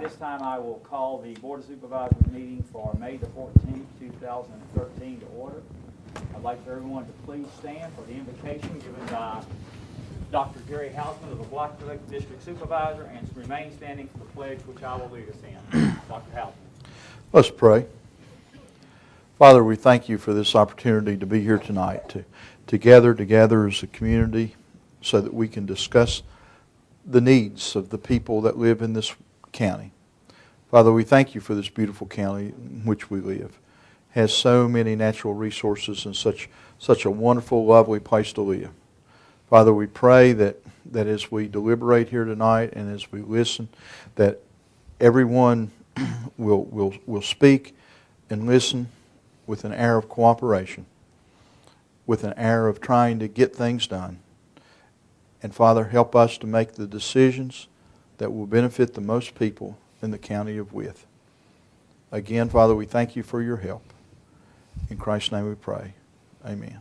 this time I will call the Board of Supervisors meeting for May the 14th, 2013 to order. I'd like for everyone to please stand for the invocation given by Dr. Jerry Hausman of the Wythe District Supervisor, and remain standing for the pledge which I will lead us in. Dr. Hausman. Let's pray. Father, we thank you for this opportunity to be here tonight, to gather together as a community so that we can discuss the needs of the people that live in this county. Father, we thank you for this beautiful county in which we live. It has so many natural resources and such a wonderful, lovely place to live. Father, we pray that as we deliberate here tonight and as we listen, that everyone will speak and listen with an air of cooperation, with an air of trying to get things done. And Father, help us to make the decisions that will benefit the most people in the county of Wythe. Again, Father, we thank you for your help. In Christ's name we pray. Amen.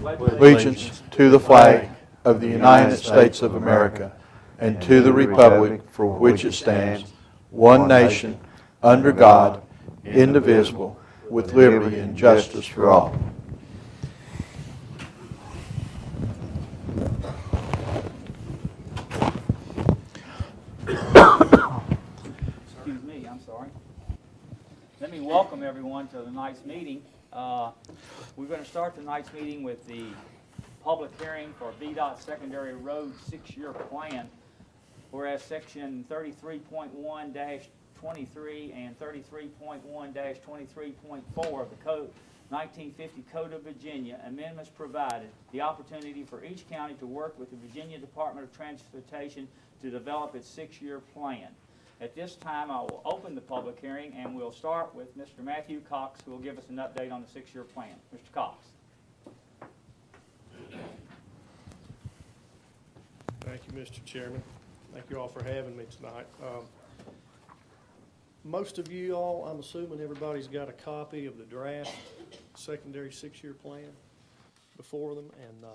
Allegiance to the flag of the United States of America and to the republic for which it stands, one nation, under God, indivisible, with liberty and justice for all. Excuse me, I'm sorry. Let me welcome everyone to tonight's meeting. We're going to start tonight's meeting with the public hearing for VDOT Secondary Road 6-year plan, whereas Section 33.1-23 and 33.1-23.4 of the Code 1950 Code of Virginia amendments provided the opportunity for each county to work with the Virginia Department of Transportation to develop its 6-year plan. At this time, I will open the public hearing, and we'll start with Mr. Matthew Cox, who will give us an update on the 6-year plan. Mr. Cox. Thank you, Mr. Chairman. Thank you all for having me tonight. Most of you all, I'm assuming everybody's got a copy of the draft secondary 6-year plan before them, and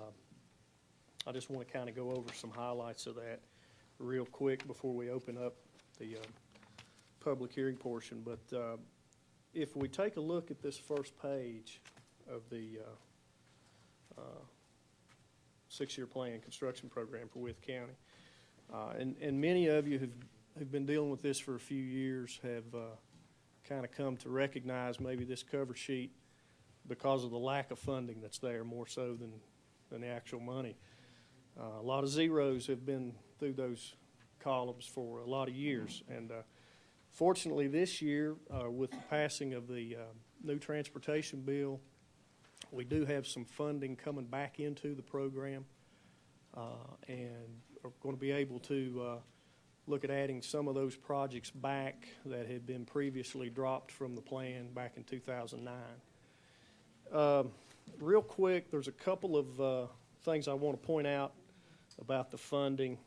I just want to kind of go over some highlights of that real quick before we open up the public hearing portion. But if we take a look at this first page of the 6-year plan construction program for Wythe County, and many of you who've been dealing with this for a few years have kind of come to recognize maybe this cover sheet because of the lack of funding that's there more so than the actual money. A lot of zeros have been through those columns for a lot of years, and fortunately this year with the passing of the new transportation bill, we do have some funding coming back into the program, and are going to be able to look at adding some of those projects back that had been previously dropped from the plan back in 2009. Real quick, there's a couple of things I want to point out about the funding.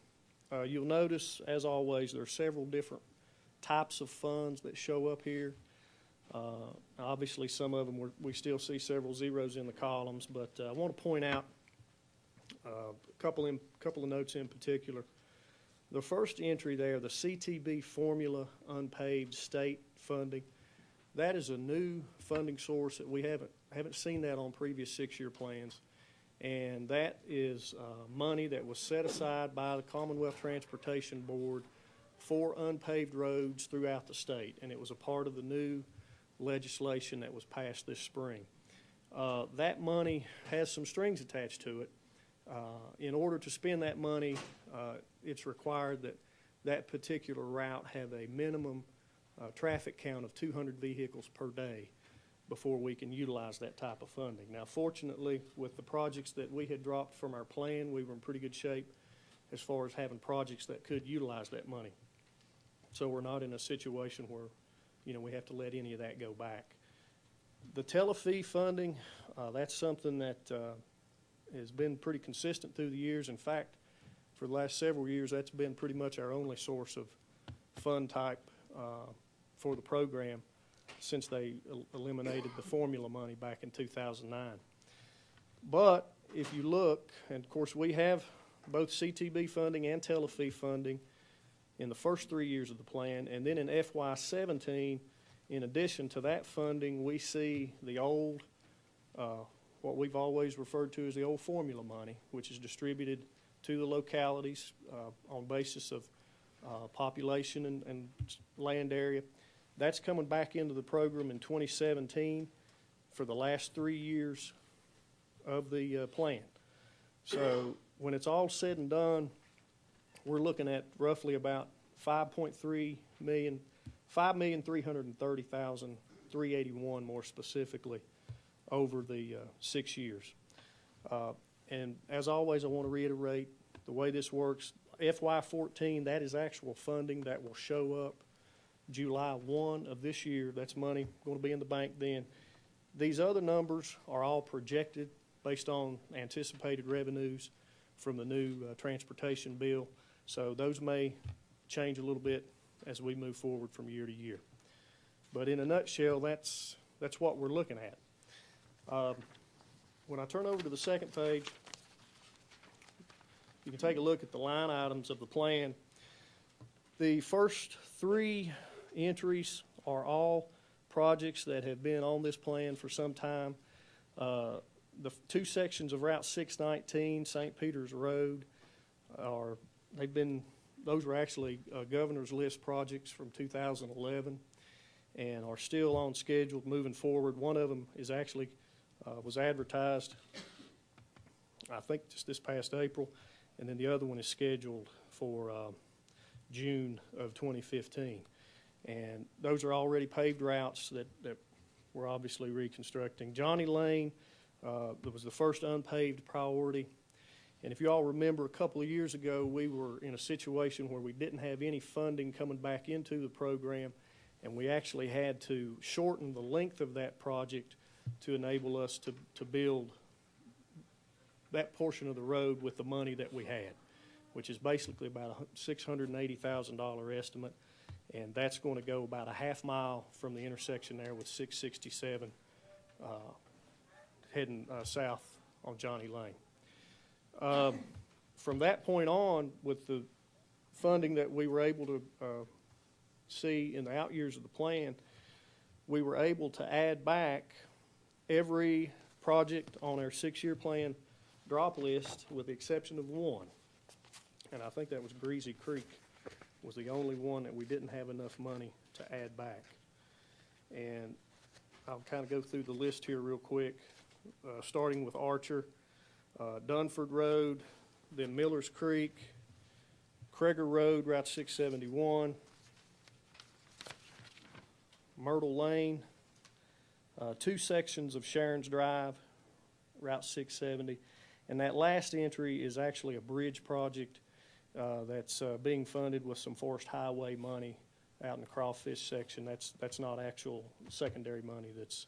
You'll notice, as always, there are several different types of funds that show up here. Obviously, some of them we still see several zeros in the columns, but I want to point out a couple of notes in particular. The first entry there, the CTB formula unpaid state funding, that is a new funding source that we haven't seen that on previous 6-year plans. And that is money that was set aside by the Commonwealth Transportation Board for unpaved roads throughout the state. And it was a part of the new legislation that was passed this spring. That money has some strings attached to it. In order to spend that money, it's required that that particular route have a minimum traffic count of 200 vehicles per day before we can utilize that type of funding. Now, fortunately, with the projects that we had dropped from our plan, we were in pretty good shape as far as having projects that could utilize that money. So we're not in a situation where, we have to let any of that go back. The tele-fee funding, that's something that has been pretty consistent through the years. In fact, for the last several years, that's been pretty much our only source of fund type for the program since they eliminated the formula money back in 2009. But if you look, and of course we have both CTB funding and tele-fee funding, in the first 3 years of the plan. And then in FY17, in addition to that funding, we see the old, what we've always referred to as the old formula money, which is distributed to the localities on basis of population and land area. That's coming back into the program in 2017 for the last 3 years of the plan. So when it's all said and done, we're looking at roughly about $5.3 million, $5,330,381 more specifically over the 6 years. And as always, I want to reiterate the way this works. FY14, that is actual funding that will show up July 1 of this year. That's money going to be in the bank then. These other numbers are all projected based on anticipated revenues from the new transportation bill. So those may change a little bit as we move forward from year to year. But in a nutshell, that's what we're looking at. When I turn over to the second page, you can take a look at the line items of the plan. The first 3 entries are all projects that have been on this plan for some time. The 2 sections of Route 619, St. Peter's Road, those were actually Governor's List projects from 2011 and are still on schedule moving forward. One of them is actually was advertised, I think, just this past April, and then the other one is scheduled for June of 2015. And those are already paved routes that we're obviously reconstructing. Johnny Lane, that was the first unpaved priority. And if you all remember, a couple of years ago, we were in a situation where we didn't have any funding coming back into the program, and we actually had to shorten the length of that project to enable us to build that portion of the road with the money that we had, which is basically about a $680,000 estimate. And that's going to go about a half mile from the intersection there with 667 heading south on Johnny Lane. From that point on, with the funding that we were able to see in the out years of the plan, we were able to add back every project on our 6-year plan drop list with the exception of one. And I think that was Greasy Creek was the only one that we didn't have enough money to add back. And I'll kind of go through the list here real quick, starting with Archer, Dunford Road, then Millers Creek, Kreger Road, Route 671, Myrtle Lane, 2 sections of Sharon's Drive, Route 670, and that last entry is actually a bridge project that's being funded with some Forest Highway money out in the Crawfish section. That's not actual secondary money that's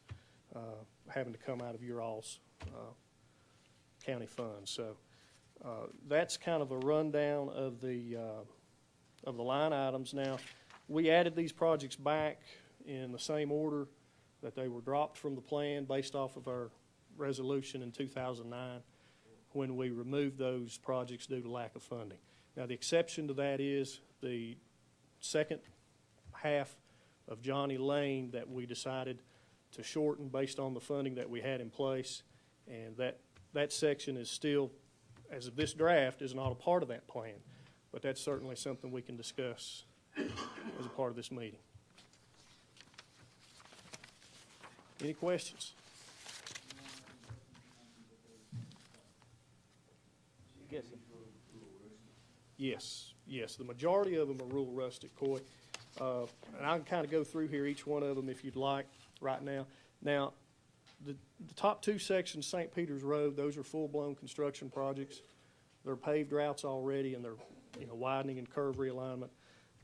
having to come out of your all's county funds. So that's kind of a rundown of the line items. Now, we added these projects back in the same order that they were dropped from the plan based off of our resolution in 2009 when we removed those projects due to lack of funding. Now, the exception to that is the second half of Johnny Lane that we decided to shorten based on the funding that we had in place, and that section is still, as of this draft, is not a part of that plan, but that's certainly something we can discuss as a part of this meeting. Any questions? Yes, the majority of them are rural rustic, Coy. And I can kind of go through here each one of them if you'd like right now. Now, the top 2 sections, St. Peter's Road, those are full-blown construction projects. They're paved routes already, and they're widening and curve realignment.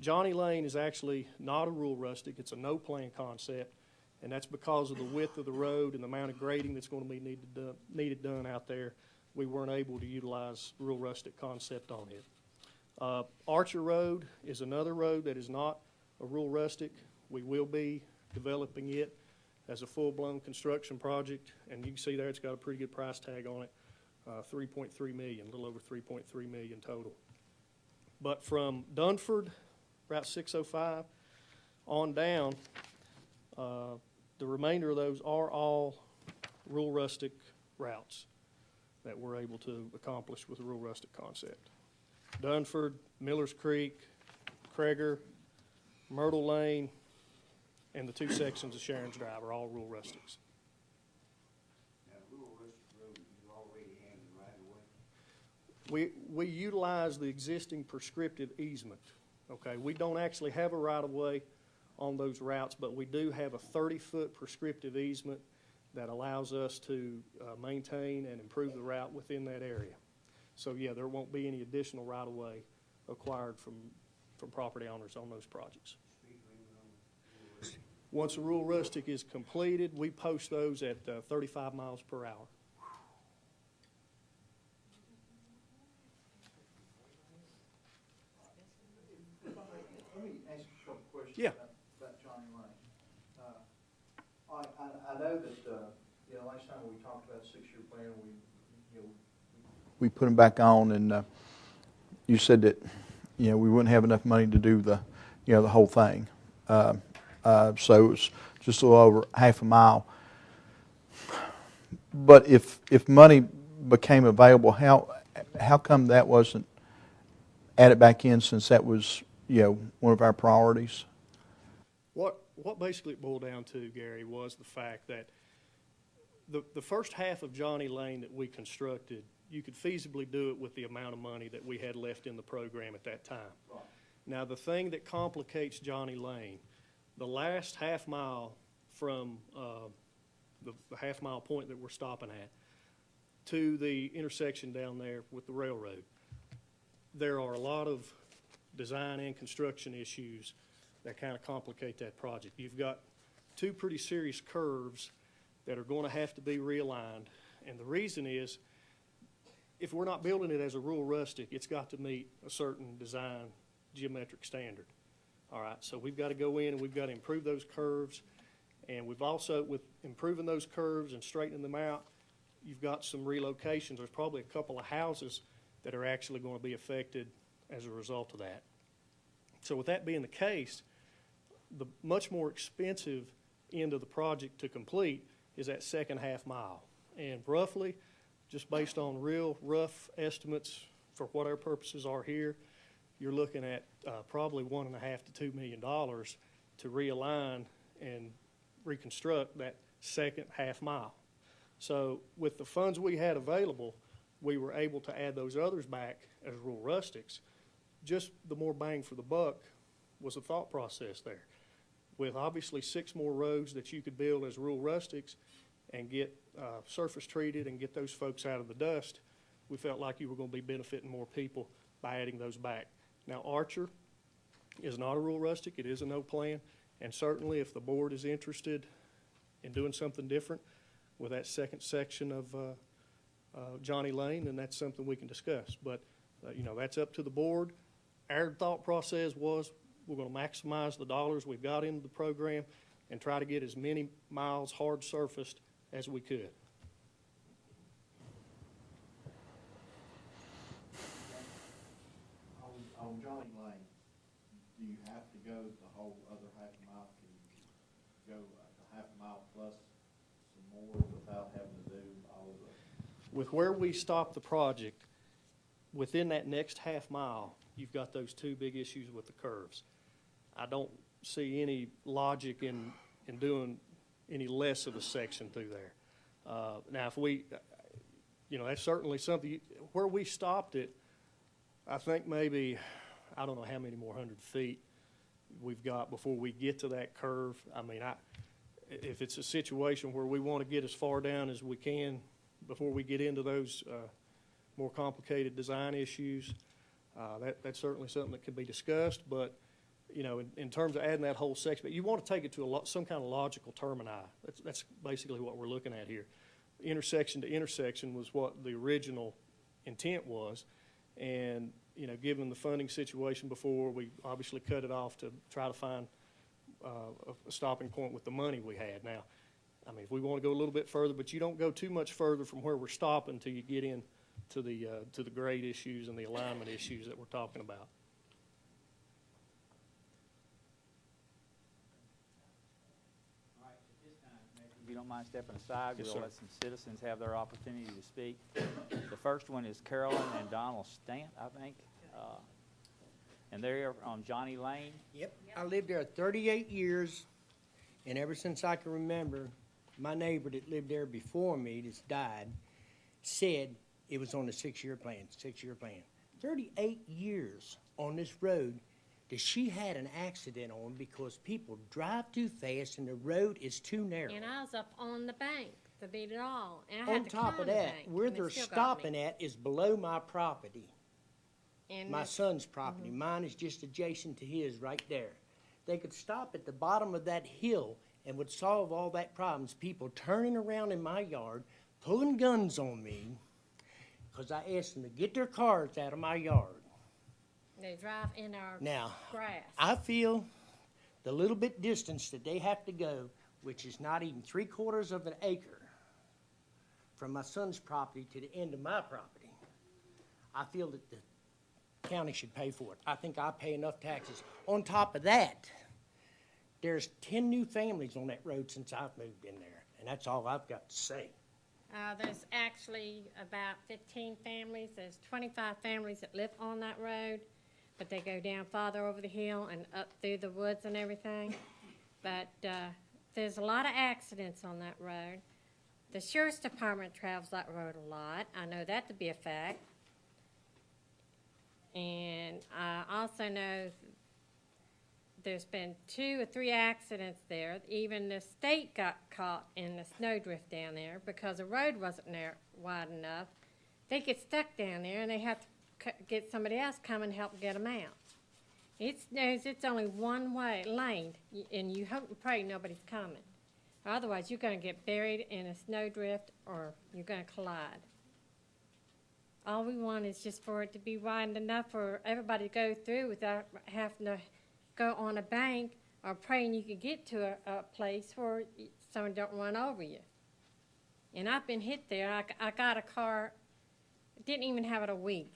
Johnny Lane is actually not a rural rustic. It's a no-plan concept, and that's because of the width of the road and the amount of grading that's going to be needed done out there. We weren't able to utilize rural rustic concept on it. Archer Road is another road that is not a rural rustic. We will be developing it as a full-blown construction project, and you can see there it's got a pretty good price tag on it, $3.3 million, a little over $3.3 million total. But from Dunford Route 605 on down, the remainder of those are all rural rustic routes that we're able to accomplish with the rural rustic concept. Dunford, Millers Creek, Kreger, Myrtle Lane, and the 2 sections of Sharon's Drive are all rural rustics. Now, rural rustic road, you already have the right of way? We utilize the existing prescriptive easement. Okay, we don't actually have a right-of-way on those routes, but we do have a 30-foot prescriptive easement that allows us to maintain and improve the route within that area. So yeah, there won't be any additional right-of-way acquired from property owners on those projects. Once a rural rustic is completed, we post those at 35 miles per hour. Let me ask you a couple questions Yeah. about Johnny Lane. I know that, last time we talked about 6-year plan, we put him back on, and you said that, we wouldn't have enough money to do the whole thing. So it was just a little over half a mile. But if money became available, how come that wasn't added back in, since that was one of our priorities? What basically it boiled down to, Gary, was the fact that the first half of Johnny Lane that we constructed, you could feasibly do it with the amount of money that we had left in the program at that time. Right. Now, the thing that complicates Johnny Lane, the last half mile from the half mile point that we're stopping at to the intersection down there with the railroad, there are a lot of design and construction issues that kind of complicate that project. You've got 2 pretty serious curves that are going to have to be realigned, and the reason is, if we're not building it as a rural rustic, it's got to meet a certain design geometric standard. All right, so we've got to go in and we've got to improve those curves, and we've also, with improving those curves and straightening them out, you've got some relocations. There's probably a couple of houses that are actually going to be affected as a result of that. So with that being the case, the much more expensive end of the project to complete is that second half mile. And roughly, just based on real rough estimates for what our purposes are here, you're looking at probably $1.5 to $2 million to realign and reconstruct that second half mile. So with the funds we had available, we were able to add those others back as rural rustics. Just the more bang for the buck was the thought process there. With obviously 6 more roads that you could build as rural rustics and get surface treated and get those folks out of the dust, we felt like you were going to be benefiting more people by adding those back. Now, Archer is not a rural rustic. It is a no plan. And certainly if the board is interested in doing something different with that second section of Johnny Lane, then that's something we can discuss. But, that's up to the board. Our thought process was we're going to maximize the dollars we've got into the program and try to get as many miles hard surfaced as we could. On Johnny Lane, do you have to go the whole other half mile? Can you go a half mile plus some more without having to do all of the? With where we stopped the project, within that next half mile, you've got those 2 big issues with the curves. I don't see any logic in doing any less of a section through there. Now, if we, that's certainly something. Where we stopped it, I think maybe, I don't know how many more 100 feet we've got before we get to that curve. I mean, if it's a situation where we want to get as far down as we can before we get into those more complicated design issues, that's certainly something that can be discussed. But, in terms of adding that whole section, but you want to take it to some kind of logical termini. That's basically what we're looking at here. Intersection to intersection was what the original intent was. And, given the funding situation before, we obviously cut it off to try to find a stopping point with the money we had. Now, I mean, if we want to go a little bit further, but you don't go too much further from where we're stopping until you get in to the grade issues and the alignment issues that we're talking about. don't mind stepping aside, Yes, we'll sir. let some citizens have their opportunity to speak. The first one is Carolyn and Donald Stant, I think. And they're on Johnny Lane. Yep, I lived there 38 years, and ever since I can remember, my neighbor that lived there before me, that's died, said it was on a 6-year plan, 6-year plan. 38 years on this road that she had an accident on because people drive too fast and the road is too narrow. And I was up on the bank to beat it all, and I On had to top climb of the that, bank, where and they they're still got stopping me. at is below my property. And My it's- son's property. Mine is just adjacent to his right there. They could stop at the bottom of that hill and would solve all that problems. People turning around in my yard, pulling guns on me, because I asked them to get their cars out of my yard. they drive in our Now, grass. I feel the little bit distance that they have to go, which is not even 3/4 of an acre from my son's property to the end of my property, I feel that the county should pay for it. I think I pay enough taxes. On top of that, there's 10 new families on that road since I've moved in there, and that's all I've got to say. There's actually about 15 families. There's 25 families that live on that road, but they go down farther over the hill and up through the woods and everything. But there's a lot of accidents on that road. The sheriff's department travels that road a lot. I know that to be a fact. And I also know there's been 2 or 3 accidents there. Even the state got caught in the snowdrift down there because the road wasn't wide enough. They get stuck down there and they have to get somebody else come and help get them out. It snows, it's only one way lane, and you hope and pray nobody's coming. Otherwise, you're going to get buried in a snowdrift or you're going to collide. All we want is just for it to be wide enough for everybody to go through without having to go on a bank or praying you can get to a place where someone don't run over you. And I've been hit there. I got a car, didn't even have it a week.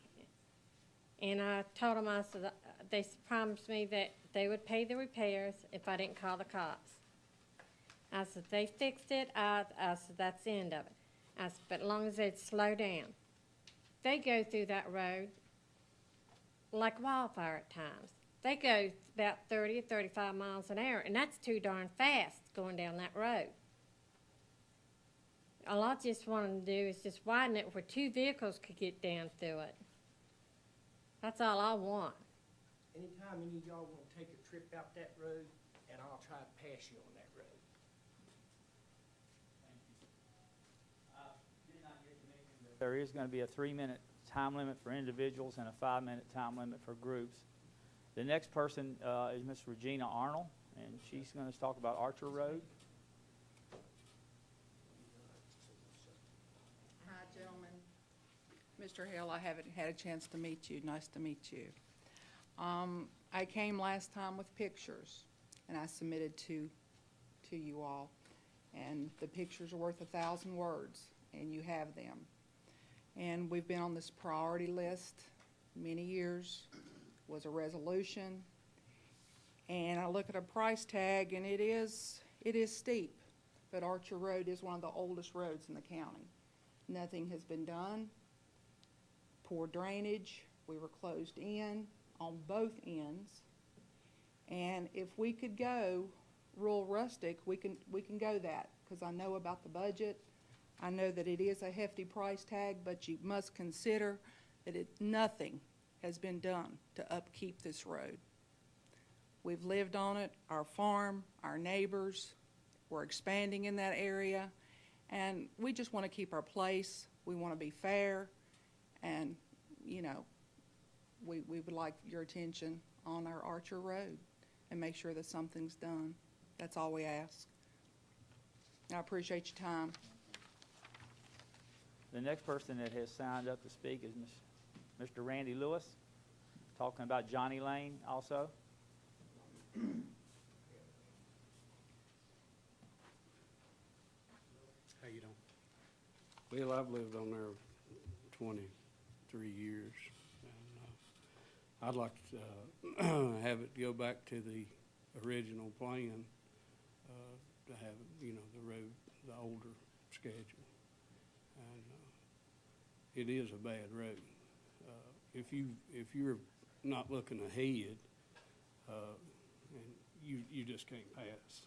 And I told them, I said, they promised me that they would pay the repairs if I didn't call the cops. I said, they fixed it. I said, that's the end of it. I said, but as long as they'd slow down. They go through that road like wildfire at times. They go about 30 or 35 miles an hour, and that's too darn fast going down that road. All I just want to do is just widen it where 2 vehicles could get down through it. That's all I want. Anytime any of y'all want to take a trip out that road, and I'll try to pass you on that road. There is going to be a 3-minute time limit for individuals and a 5-minute time limit for groups. The next person is Miss Regina Arnold, and she's going to talk about Archer Road. Hi, gentlemen. Mr. Hill, I haven't had a chance to meet you. Nice to meet you. I came last time with pictures, and I submitted to you all. And the pictures are worth 1,000 words, and you have them. And we've been on this priority list many years. Was a resolution, and I look at a price tag, and it is steep. But Archer Road is one of the oldest roads in the county. Nothing has been done. Poor drainage. We were closed in on both ends. And if we could go rural rustic, we can go that, because I know about the budget. I know that it is a hefty price tag, but you must consider that nothing has been done to upkeep this road. We've lived on it, our farm, our neighbors. We're expanding in that area, and we just want to keep our place. We want to be fair, and, you know, we would like your attention on our Archer Road and make sure that something's done. That's all we ask. I appreciate your time. The next person that has signed up to speak is Mr. Randy Lewis, talking about Johnny Lane also. How you doing? Well, I've lived on there 23 years, and I'd like to have it go back to the original plan, to have, you know, the road the older schedule. And it is a bad road. If you're not looking ahead, and you just can't pass.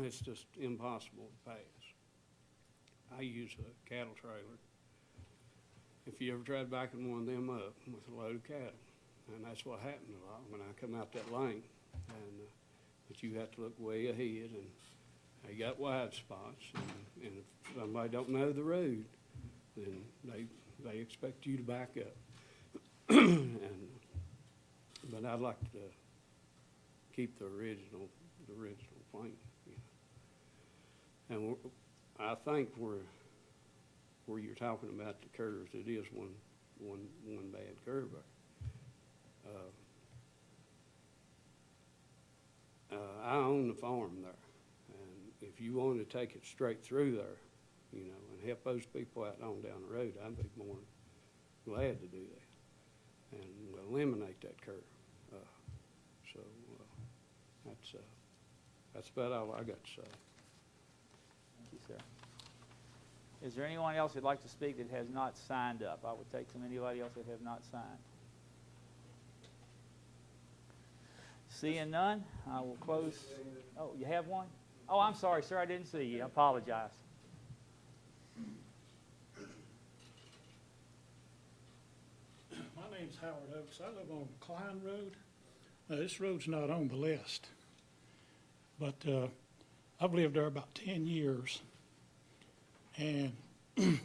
It's just impossible to pass. I use a cattle trailer. If you ever tried backing one of them up with a load of cattle, and that's what happened a lot when I come out that lane. And but you have to look way ahead, and they got wide spots, and if somebody don't know the road, then they expect you to back up. But I'd like to keep the original plan. And I think where you're talking about the curves, it is one bad curve there. I own the farm there, and if you wanted to take it straight through there, you know, and help those people out on down the road, I'd be more than glad to do that and eliminate that curve. So that's about all I got to say. Thank you, sir. Is there anyone else who'd like to speak that has not signed up? I would take from anybody else that have not signed. Seeing none, I will close. Oh, you have one? Oh, I'm sorry, sir. I didn't see you. I apologize. My name's Howard Oaks. I live on Klein Road. This road's not on the list, but I've lived there about 10 years. And to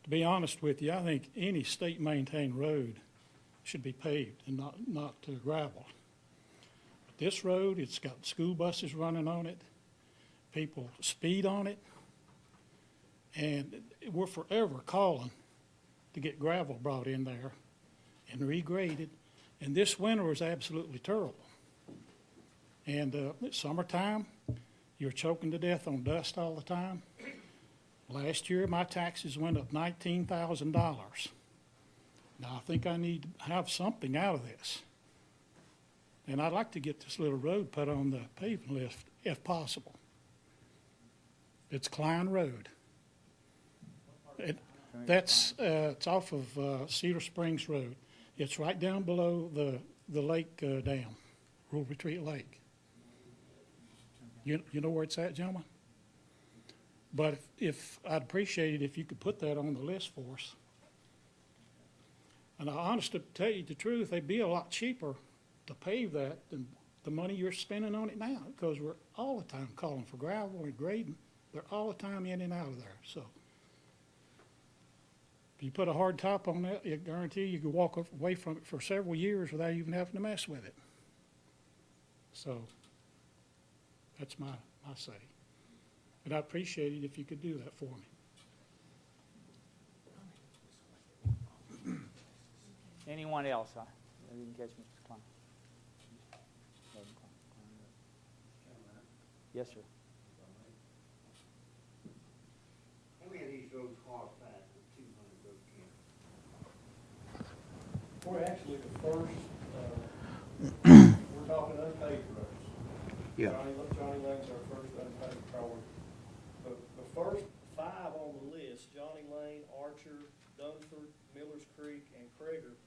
be honest with you, I think any state-maintained road should be paved and not gravel. But this road, it's got school buses running on it. People speed on it. And we're forever calling to get gravel brought in there and regraded. And this winter was absolutely terrible. And it's summertime, you're choking to death on dust all the time. Last year, my taxes went up $19,000. Now, I think I need to have something out of this. And I'd like to get this little road put on the paving list if possible. It's Klein Road. It's off of Cedar Springs Road. It's right down below the lake dam, Rural Retreat Lake. You know where it's at, gentlemen? But if I'd appreciate it if you could put that on the list for us. And I honestly, to tell you the truth, they'd be a lot cheaper to pave that than the money you're spending on it now, because we're all the time calling for gravel and grading. They're all the time in and out of there. So if you put a hard top on that, I guarantee you could walk away from it for several years without even having to mess with it. So that's my say. And I appreciate it if you could do that for me. Anyone else? I didn't catch Mr. Klein. Yes, sir. How many of these roads qualify for 200 road camp? We're actually the first, we're talking unpaved roads. Yeah. Johnny Lane's our first unpaved road. The first 5 on the list, Johnny Lane, Archer, Dunford, Millers Creek, and Krager,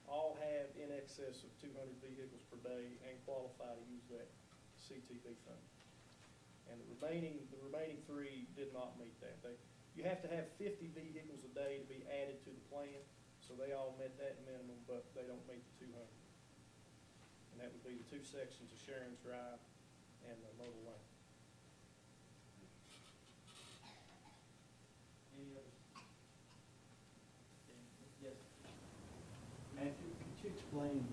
all have in excess of 200 vehicles per day and qualify to use that CTV fund. And the remaining 3 did not meet that. You have to have 50 vehicles a day to be added to the plan, so they all met that minimum, but they don't meet the 200. And that would be the 2 sections of Sharon's Drive and the Myrtle Lane. Any others? Yes. Matthew, could you explain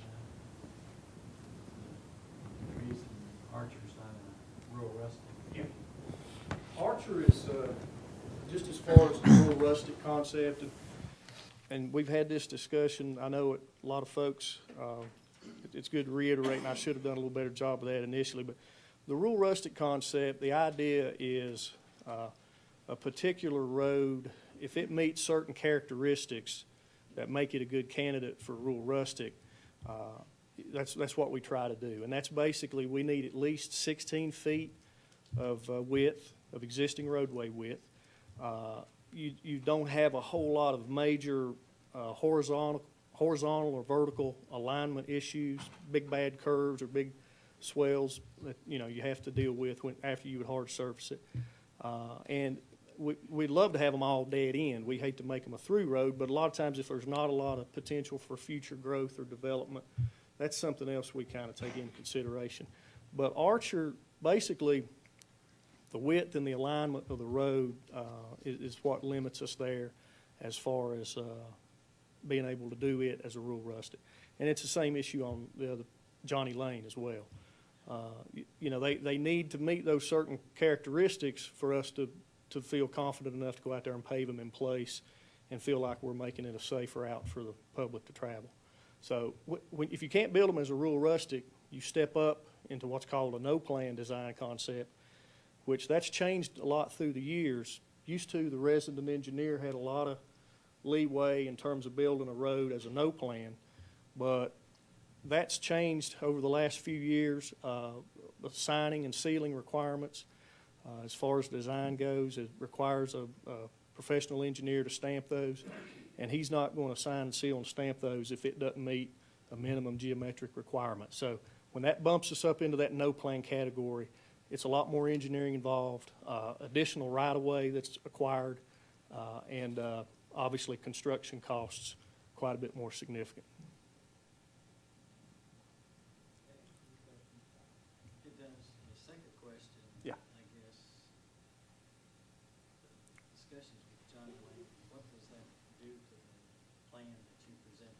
the reason Archer's not a rural rustic? Yeah. Archer is just as far as the rural rustic concept, and we've had this discussion. I know a lot of folks, it's good to reiterate, and I should have done a little better job of that initially, but the rural rustic concept, the idea is a particular road, if it meets certain characteristics that make it a good candidate for rural rustic, that's what we try to do. And that's basically, we need at least 16 feet of width of existing roadway width. You don't have a whole lot of major horizontal or vertical alignment issues, big bad curves or big swells that you have to deal with after you would hard surface it. And we'd love to have them all dead end. We hate to make them a through road, but a lot of times if there's not a lot of potential for future growth or development, that's something else we kind of take into consideration. But Archer, basically, the width and the alignment of the road is what limits us there as far as being able to do it as a rural rustic. And it's the same issue on the other Johnny Lane as well. They need to meet those certain characteristics for us to feel confident enough to go out there and pave them in place and feel like we're making it a safer route for the public to travel. So if you can't build them as a rural rustic, you step up into what's called a no-plan design concept, which that's changed a lot through the years. Used to, the resident engineer had a lot of leeway in terms of building a road as a no-plan, but that's changed over the last few years. The signing and sealing requirements, as far as design goes, it requires a professional engineer to stamp those, and he's not going to sign and seal and stamp those if it doesn't meet a minimum geometric requirement. So when that bumps us up into that no-plan category, it's a lot more engineering involved, additional right-of-way that's acquired, and obviously construction costs quite a bit more significant. It does. The second question, Yeah. I guess, discussions with Johnny Lane, what does that do to the plan that you presented?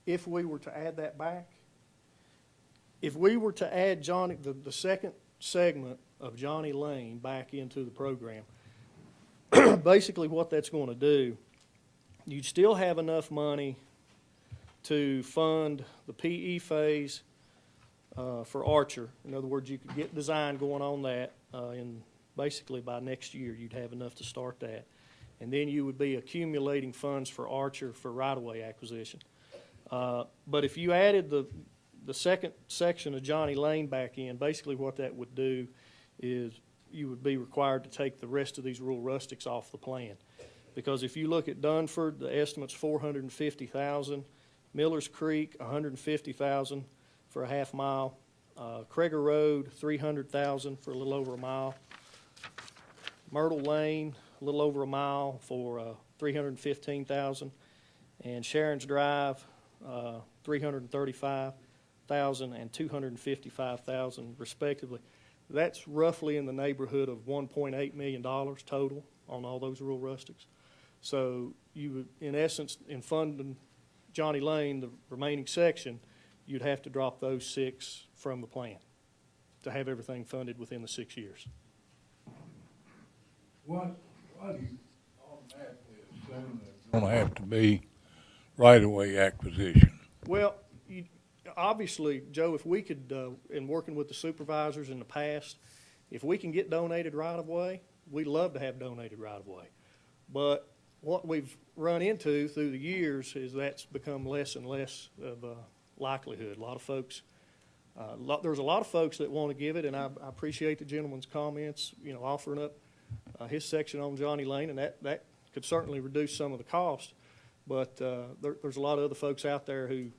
If we were to add that back, if we were to add the second segment of Johnny Lane back into the program, basically what that's going to do, you'd still have enough money to fund the PE phase for Archer. In other words, you could get design going on that, and basically by next year you'd have enough to start that. And then you would be accumulating funds for Archer for right-of-way acquisition. But if you added the second section of Johnny Lane back in, basically what that would do is you would be required to take the rest of these rural rustics off the plan. Because if you look at Dunford, the estimate's $450,000. Miller's Creek, $150,000 for a half mile. Kreger Road, $300,000 for a little over a mile. Myrtle Lane, a little over a mile for $315,000. And Sharon's Drive, $335,000 and $255,000 respectively. That's roughly in the neighborhood of $1.8 million total on all those rural rustics. So you would, in essence, in funding Johnny Lane, the remaining section, you'd have to drop those 6 from the plan to have everything funded within the 6 years. Why do you automatically assume there's going to have to be right-of-way acquisition? Well, obviously, Joe, if we could, in working with the supervisors in the past, if we can get donated right-of-way, we'd love to have donated right-of-way. But what we've run into through the years is that's become less and less of a likelihood. A lot of folks, there's a lot of folks that want to give it, and I appreciate the gentleman's comments, offering up his section on Johnny Lane, and that could certainly reduce some of the cost. But there's a lot of other folks out there who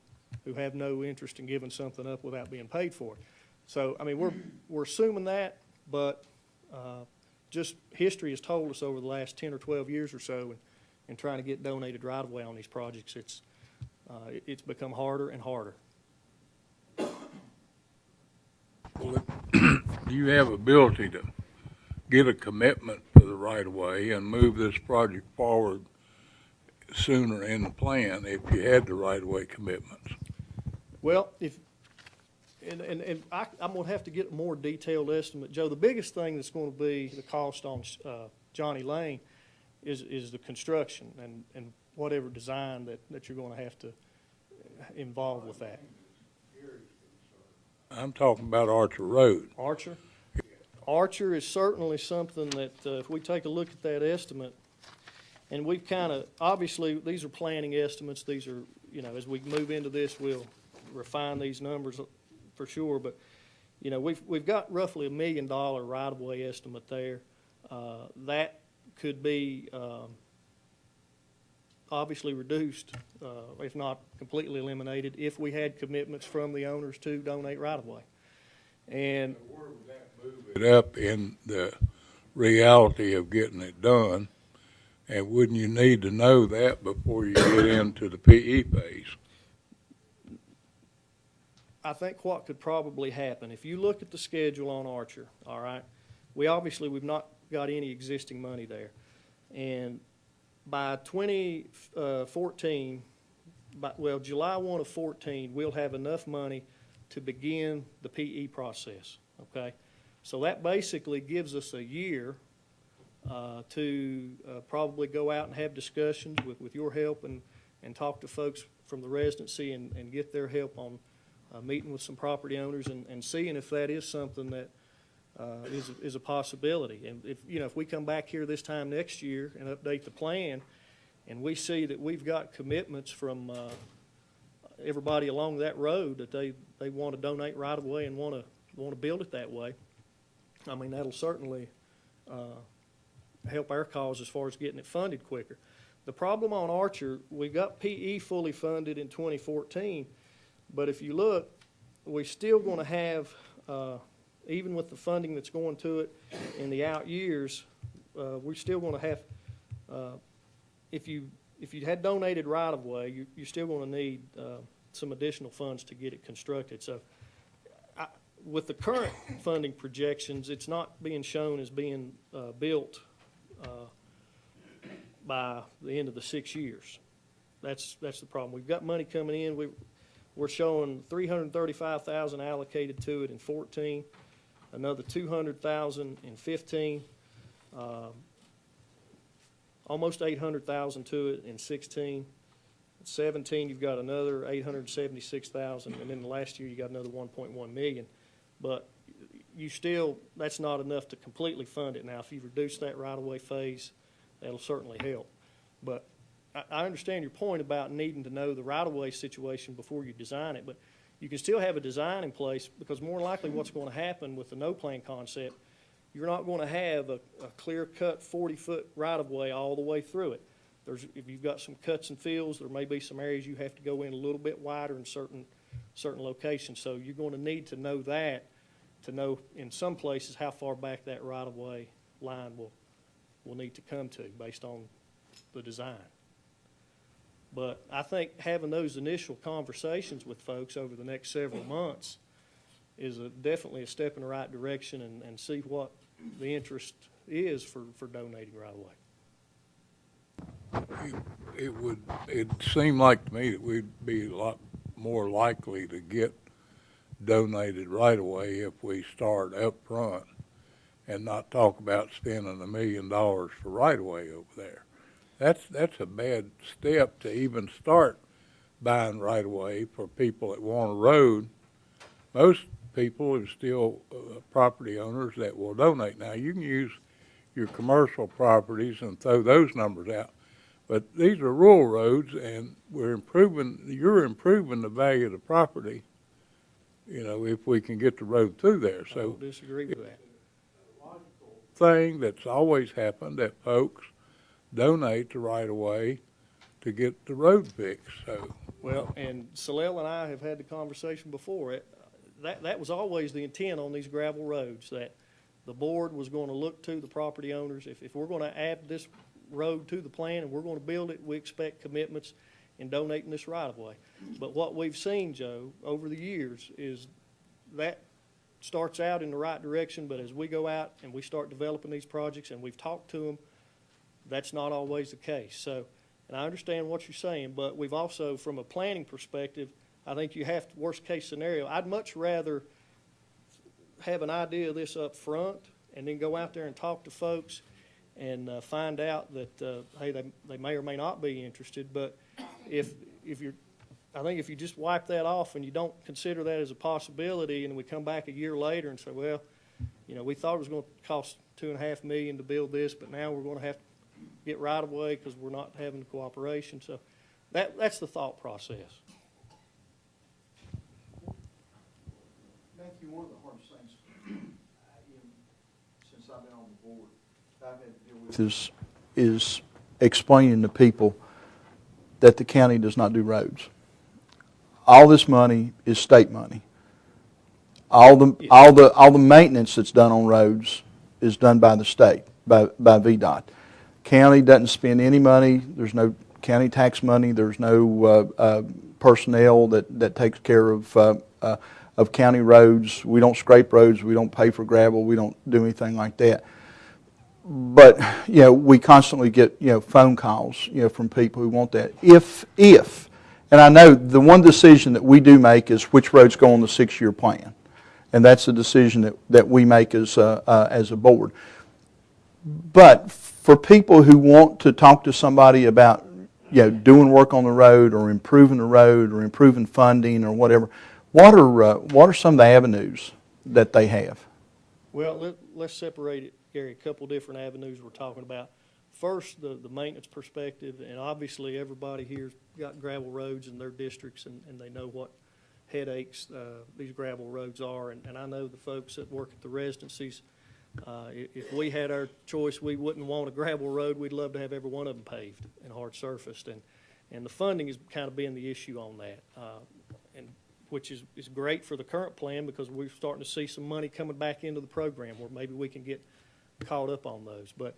have no interest in giving something up without being paid for it. So, I mean, we're assuming that, but just history has told us over the last 10 or 12 years or so in trying to get donated right-of-way on these projects, it's become harder and harder. Well, do you have ability to get a commitment for the right-of-way and move this project forward sooner in the plan if you had the right-of-way commitments? Well, I'm going to have to get a more detailed estimate, Joe. The biggest thing that's going to be the cost on Johnny Lane is the construction and whatever design that you're going to have to involve with that. I'm talking about Archer Road. Archer? Archer is certainly something that if we take a look at that estimate, and we've kind of, obviously, these are planning estimates. These are, as we move into this, we'll refine these numbers for sure. But you know, we've got roughly $1 million right-of-way estimate there. That could be obviously reduced, if not completely eliminated, if we had commitments from the owners to donate right-of-way. And Where would that move it up in the reality of getting it done? And wouldn't you need to know that before you get into the PE phase? I think what could probably happen, if you look at the schedule on Archer, all right, we've not got any existing money there. And by 2014, July 1 of 14, we'll have enough money to begin the PE process, okay? So that basically gives us a year to probably go out and have discussions with your help and talk to folks from the residency and get their help on meeting with some property owners and seeing if that is something that is a possibility. And if we come back here this time next year and update the plan, and we see that we've got commitments from everybody along that road that they want to donate right away and want to build it that way, I mean, that'll certainly help our cause as far as getting it funded quicker. The problem on Archer, we got PE fully funded in 2014, but if you look, we're still going to have, even with the funding that's going to it in the out years, we're still going to have, if you had donated right of way, you're still going to need some additional funds to get it constructed. So with the current funding projections, it's not being shown as being built by the end of the 6 years. That's the problem. We've got money coming in. We're showing $335,000 allocated to it in 14, another $200,000 in 15, almost $800,000 to it in 16. 17, you've got another $876,000, and then the last year you got another $1.1 million. But that's not enough to completely fund it. Now, if you reduce that right-of-way phase, that'll certainly help. But I understand your point about needing to know the right-of-way situation before you design it, but you can still have a design in place, because more likely what's going to happen with the no-plan concept, you're not going to have a clear-cut 40-foot right-of-way all the way through it. If you've got some cuts and fills, there may be some areas you have to go in a little bit wider in certain locations. So you're going to need to know that to know in some places how far back that right-of-way line will need to come to based on the design. But I think having those initial conversations with folks over the next several months is definitely a step in the right direction, and see what the interest is for donating right away. It seemed like to me that we'd be a lot more likely to get donated right away if we start up front and not talk about spending $1 million for right away over there. That's a bad step to even start buying right away for people that want a road. Most people are still property owners that will donate. Now, you can use your commercial properties and throw those numbers out, but these are rural roads, and you're improving the value of the property, if we can get the road through there. So I don't disagree with that. A logical thing that's always happened, that folks donate the right of way to get the road fixed. So Well, and Salel and I have had the conversation before. That was always the intent on these gravel roads, that the board was going to look to the property owners. If we're going to add this road to the plan and we're going to build it, we expect commitments in donating this right-of-way. But what we've seen, Joe, over the years is that starts out in the right direction, but as we go out and we start developing these projects and we've talked to them, that's not always the case. So, and I understand what you're saying, but we've also, from a planning perspective, I think you have to, worst case scenario, I'd much rather have an idea of this up front and then go out there and talk to folks and find out that, hey, they may or may not be interested. But I think if you just wipe that off and you don't consider that as a possibility, and we come back a year later and say, well, we thought it was going to cost $2.5 million to build this, but now we're going to have to get right of way because we're not having the cooperation. So that's the thought process. Thank you. One of the hardest things, since I've been on the board, I've had to deal with is explaining to people that the county does not do roads. All this money is state money. All the maintenance that's done on roads is done by the state, by VDOT. County doesn't spend any money. There's no county tax money. There's no personnel that takes care of county roads. We don't scrape roads. We don't pay for gravel. We don't do anything like that. But we constantly get phone calls from people who want that. If and I know the one decision that we do make is which roads go on the 6-year plan, and that's a decision that we make as a board. But for people who want to talk to somebody about doing work on the road or improving the road or improving funding or whatever, what are some of the avenues that they have? Well, let's separate it, Gary, a couple different avenues we're talking about. First, the maintenance perspective, and obviously everybody here's got gravel roads in their districts, and they know what headaches these gravel roads are. And I know the folks that work at the residencies, if we had our choice, we wouldn't want a gravel road. We'd love to have every one of them paved and hard surfaced. And the funding is kind of being the issue on that, and which is great for the current plan because we're starting to see some money coming back into the program where maybe we can get caught up on those. But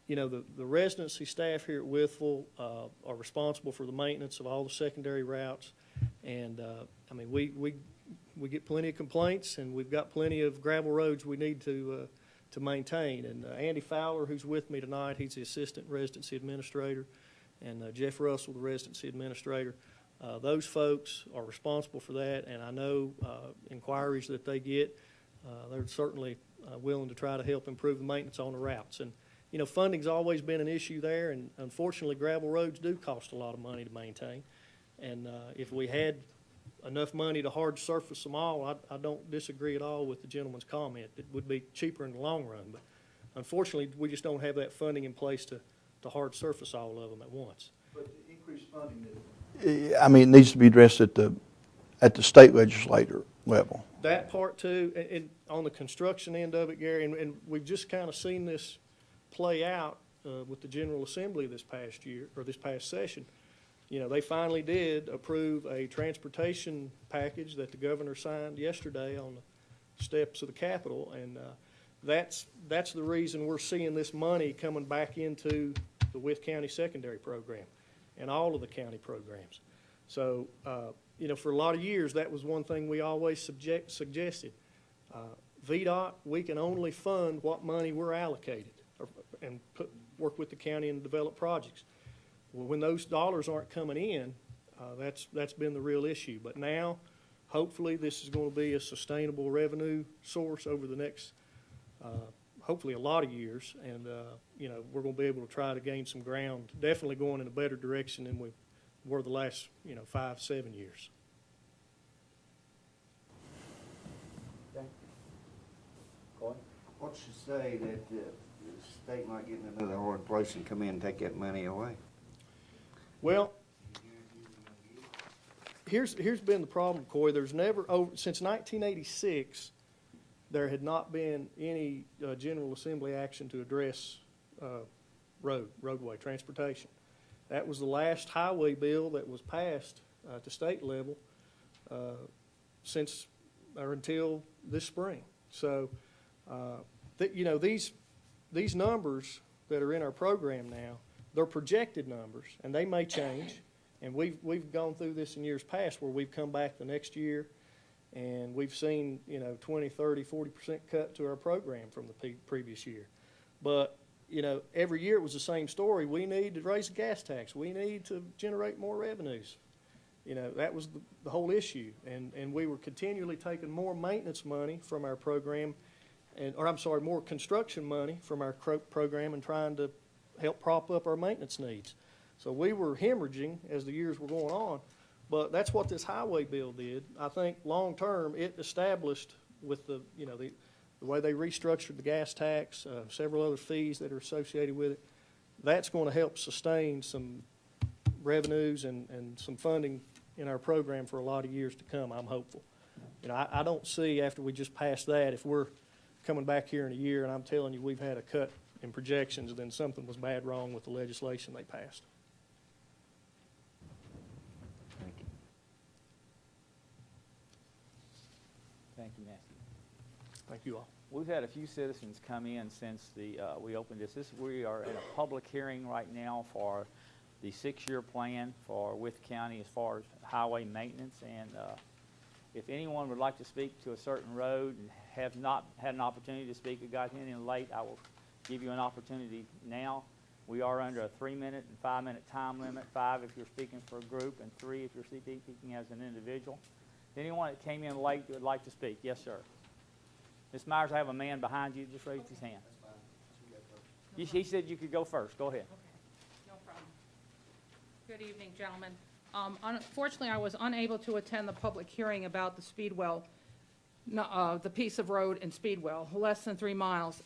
the residency staff here at Wytheville are responsible for the maintenance of all the secondary routes, and we get plenty of complaints, and we've got plenty of gravel roads we need to maintain. And Andy Fowler, who's with me tonight, he's the assistant residency administrator, and Jeff Russell, the residency administrator. Those folks are responsible for that, and I know inquiries that they get, they're certainly willing to try to help improve the maintenance on the routes. And funding's always been an issue there, and unfortunately gravel roads do cost a lot of money to maintain. And if we had enough money to hard surface them all, I don't disagree at all with the gentleman's comment. It would be cheaper in the long run, but unfortunately we just don't have that funding in place to hard surface all of them at once. But the increased funding, it needs to be addressed at the state legislature level. That part too, and on the construction end of it, Gary, and we've just kind of seen this play out with the General Assembly this past year, or this past session. They finally did approve a transportation package that the governor signed yesterday on the steps of the Capitol, and that's the reason we're seeing this money coming back into the Wythe County Secondary Program and all of the county programs. So, for a lot of years, that was one thing we always suggested. VDOT, we can only fund what money we're allocated and work with the county and develop projects. Well, when those dollars aren't coming in, that's been the real issue. But now, hopefully, this is going to be a sustainable revenue source over the next, hopefully, a lot of years. And, we're going to be able to try to gain some ground, definitely going in a better direction than we were the last, 5-7 years. Okay. Go ahead. What's to say that the state might get in another hard place and come in and take that money away? Well, here's been the problem, Coy. There's never, since 1986, there had not been any General Assembly action to address roadway transportation. That was the last highway bill that was passed at the state level since or until this spring. So, these numbers that are in our program now, they're projected numbers, and they may change. And we've gone through this in years past where we've come back the next year and we've seen 20, 30, 40% cut to our program from the previous year. But every year it was the same story. We need to raise the gas tax. We need to generate more revenues. That was the whole issue. And we were continually taking more maintenance money from our program, more construction money from our program and trying to help prop up our maintenance needs. So we were hemorrhaging as the years were going on, but that's what this highway bill did. I think long term it established with the way they restructured the gas tax, several other fees that are associated with it, that's going to help sustain some revenues and some funding in our program for a lot of years to come, I'm hopeful. I don't see after we just passed that, if we're coming back here in a year and I'm telling you we've had a cut in projections, then something was bad wrong with the legislation they passed. Thank you, Nancy. Thank you all. We've had a few citizens come in since we opened this. We are in a public hearing right now for the 6-year plan for Wythe County as far as highway maintenance. And if anyone would like to speak to a certain road and have not had an opportunity to speak or got in late, I will give you an opportunity now. We are under a 3-minute and 5-minute time limit, 5 if you're speaking for a group, and 3 if you're speaking as an individual. Anyone that came in late that would like to speak? Yes, sir. Ms. Myers, I have a man behind you. Just raise his hand. He said you could go first. Go ahead. Okay, no problem. Good evening, gentlemen. Unfortunately, I was unable to attend the public hearing about the Speedwell, the piece of road in Speedwell, less than 3 miles.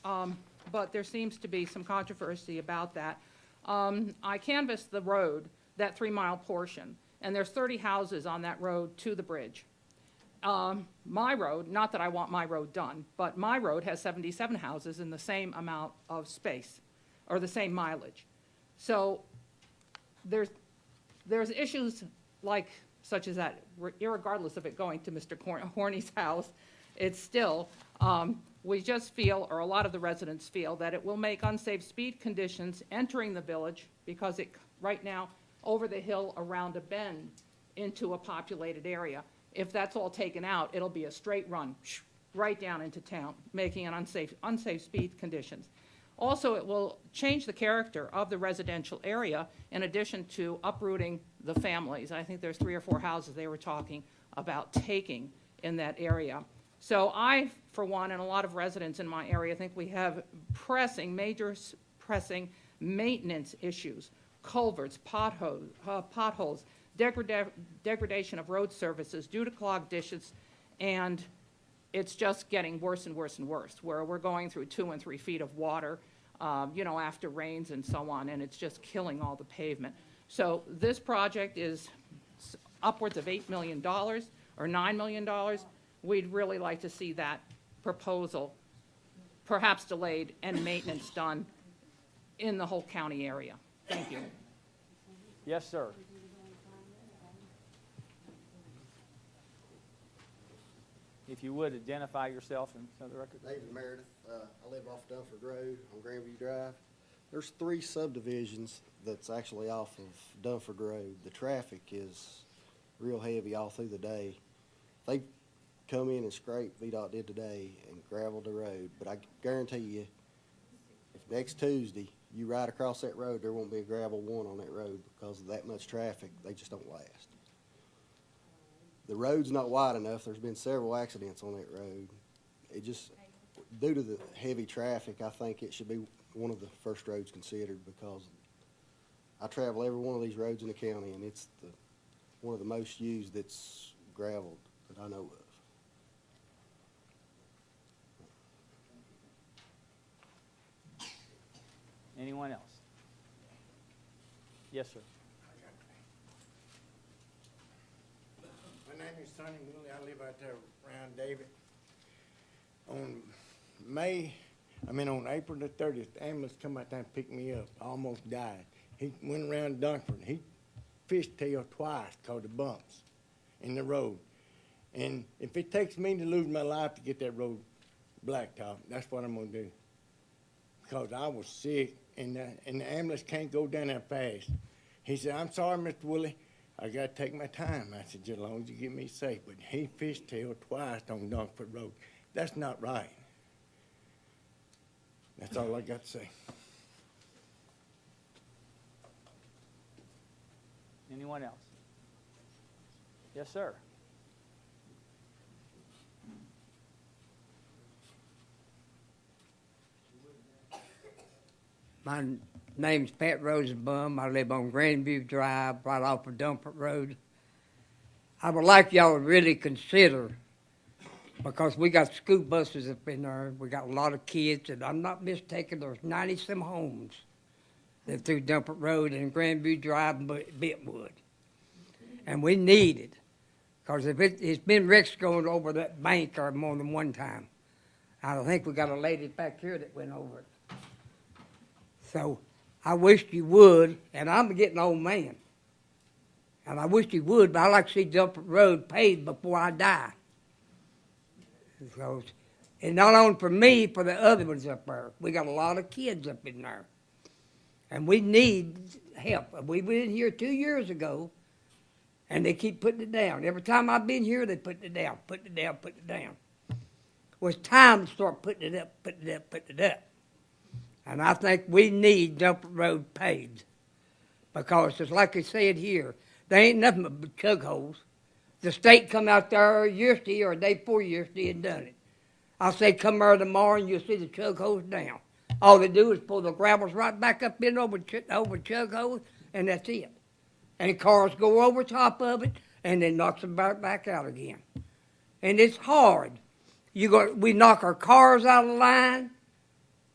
But there seems to be some controversy about that. I canvassed the road, that 3-mile portion, and there's 30 houses on that road to the bridge. My road, not that I want my road done, but my road has 77 houses in the same amount of space, or the same mileage. So there's issues such as that, irregardless of it going to Mr. Horny's house, it's still, we just feel, or a lot of the residents feel, that it will make unsafe speed conditions entering the village, because it, right now, over the hill around a bend into a populated area. If that's all taken out, it'll be a straight run right down into town, making an unsafe speed conditions. Also, it will change the character of the residential area in addition to uprooting the families. I think there's 3 or 4 houses they were talking about taking in that area. So I, for one, and a lot of residents in my area, think we have major pressing maintenance issues, culverts, potholes, degradation of road surfaces due to clogged ditches, and it's just getting worse and worse and worse, where we're going through 2 and 3 feet of water, after rains and so on, and it's just killing all the pavement. So this project is upwards of $8 million or $9 million. We'd really like to see that proposal perhaps delayed and maintenance done in the whole county area. Thank you. Yes, sir. If you would, identify yourself and for the record. David Meredith. I live off Dunford Road on Grandview Drive. There's 3 subdivisions that's actually off of Dunford Road. The traffic is real heavy all through the day. They come in and scrape, VDOT did today, and gravel the road. But I guarantee you, if next Tuesday you ride across that road, there won't be a gravel one on that road because of that much traffic. They just don't last. The road's not wide enough. There's been several accidents on that road. It just, due to the heavy traffic, I think it should be one of the first roads considered, because I travel every one of these roads in the county, and it's one of the most used that's gravelled that I know of. Anyone else? Yes, sir. My name is Sonny Woolley. I live out there around David. On April the 30th, the ambulance come out there and picked me up. I almost died. He went around Dunkford. He fishtailed twice because of bumps in the road. And if it takes me to lose my life to get that road blacktop, that's what I'm going to do. Because I was sick, and the ambulance can't go down that fast. He said, "I'm sorry, Mr. Woolley. I got to take my time." I said, "As long as you get me safe." But he fishtailed twice on Dunkford Road. That's not right. That's all I got to say. Anyone else? Yes, sir. My name's Pat Rosenbaum. I live on Grandview Drive, right off of Dumpert Road. I would like y'all to really consider, because we got school buses up in there, we got a lot of kids, and I'm not mistaken, there's 90-some homes that through Dumpert Road and Grandview Drive and Bentwood. And we needed Because if it's been wrecks going over that bank or more than one time. I don't think we got a lady back here that went over it. So I wish you would, and I'm getting an old man. And I wish you would, but I like to see Dumford Road paved before I die. Because, and not only for me, for the other ones up there. We got a lot of kids up in there. And we need help. We went in here 2 years ago, and they keep putting it down. Every time I've been here, they put it down, put it down, put it down. Well, it's time to start putting it up, putting it up, putting it up. And I think we need Dumford Road paved. Because it's like they said here, there ain't nothing but chug holes. The state come out there yesterday or a day before yesterday and done it. I say come there tomorrow and you'll see the chug holes down. All they do is pull the gravels right back up in over chug holes, and that's it. And cars go over top of it, and then knocks them back out again. And it's hard. We knock our cars out of line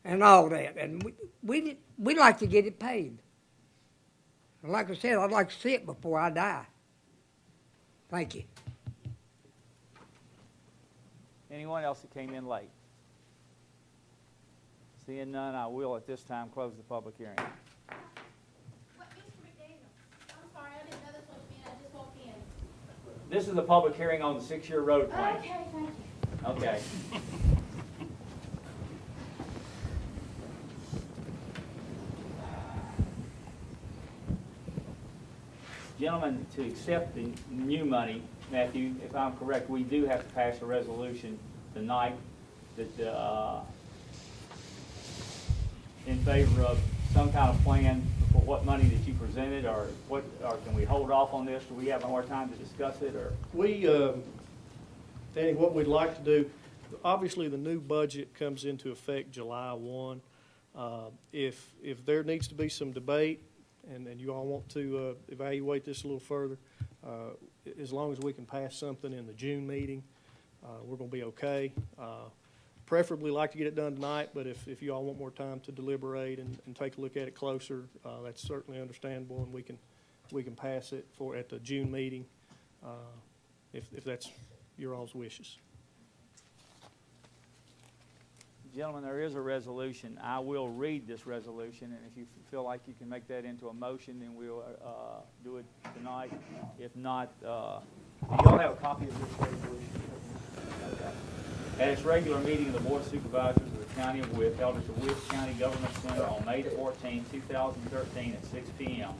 and all that. And we like to get it paved. And like I said, I'd like to see it before I die. Thank you. Anyone else that came in late? Seeing none, I will at this time close the public hearing. Mr. McDaniel, I'm sorry, I didn't know this was being, I just walked in. This is a public hearing on the 6-year road plan. Okay, thank you. Okay. Gentlemen, to accept the new money, Matthew, if I'm correct, we do have to pass a resolution tonight that in favor of some kind of plan for what money that you presented, or can we hold off on this? Do we have more time to discuss it, or? Danny, what we'd like to do, obviously the new budget comes into effect July 1. If there needs to be some debate and you all want to evaluate this a little further, as long as we can pass something in the June meeting, we're going to be okay. Preferably like to get it done tonight, but if you all want more time to deliberate and take a look at it closer, that's certainly understandable, and we can pass it at the June meeting if that's your all's wishes. Gentlemen, there is a resolution. I will read this resolution, and if you feel like you can make that into a motion, then we'll do it tonight. If not, do you all have a copy of this resolution? Okay. At its regular meeting of the Board of Supervisors of the County of Wythe, held at the Wythe County Government Center on May 14, 2013 at 6 p.m.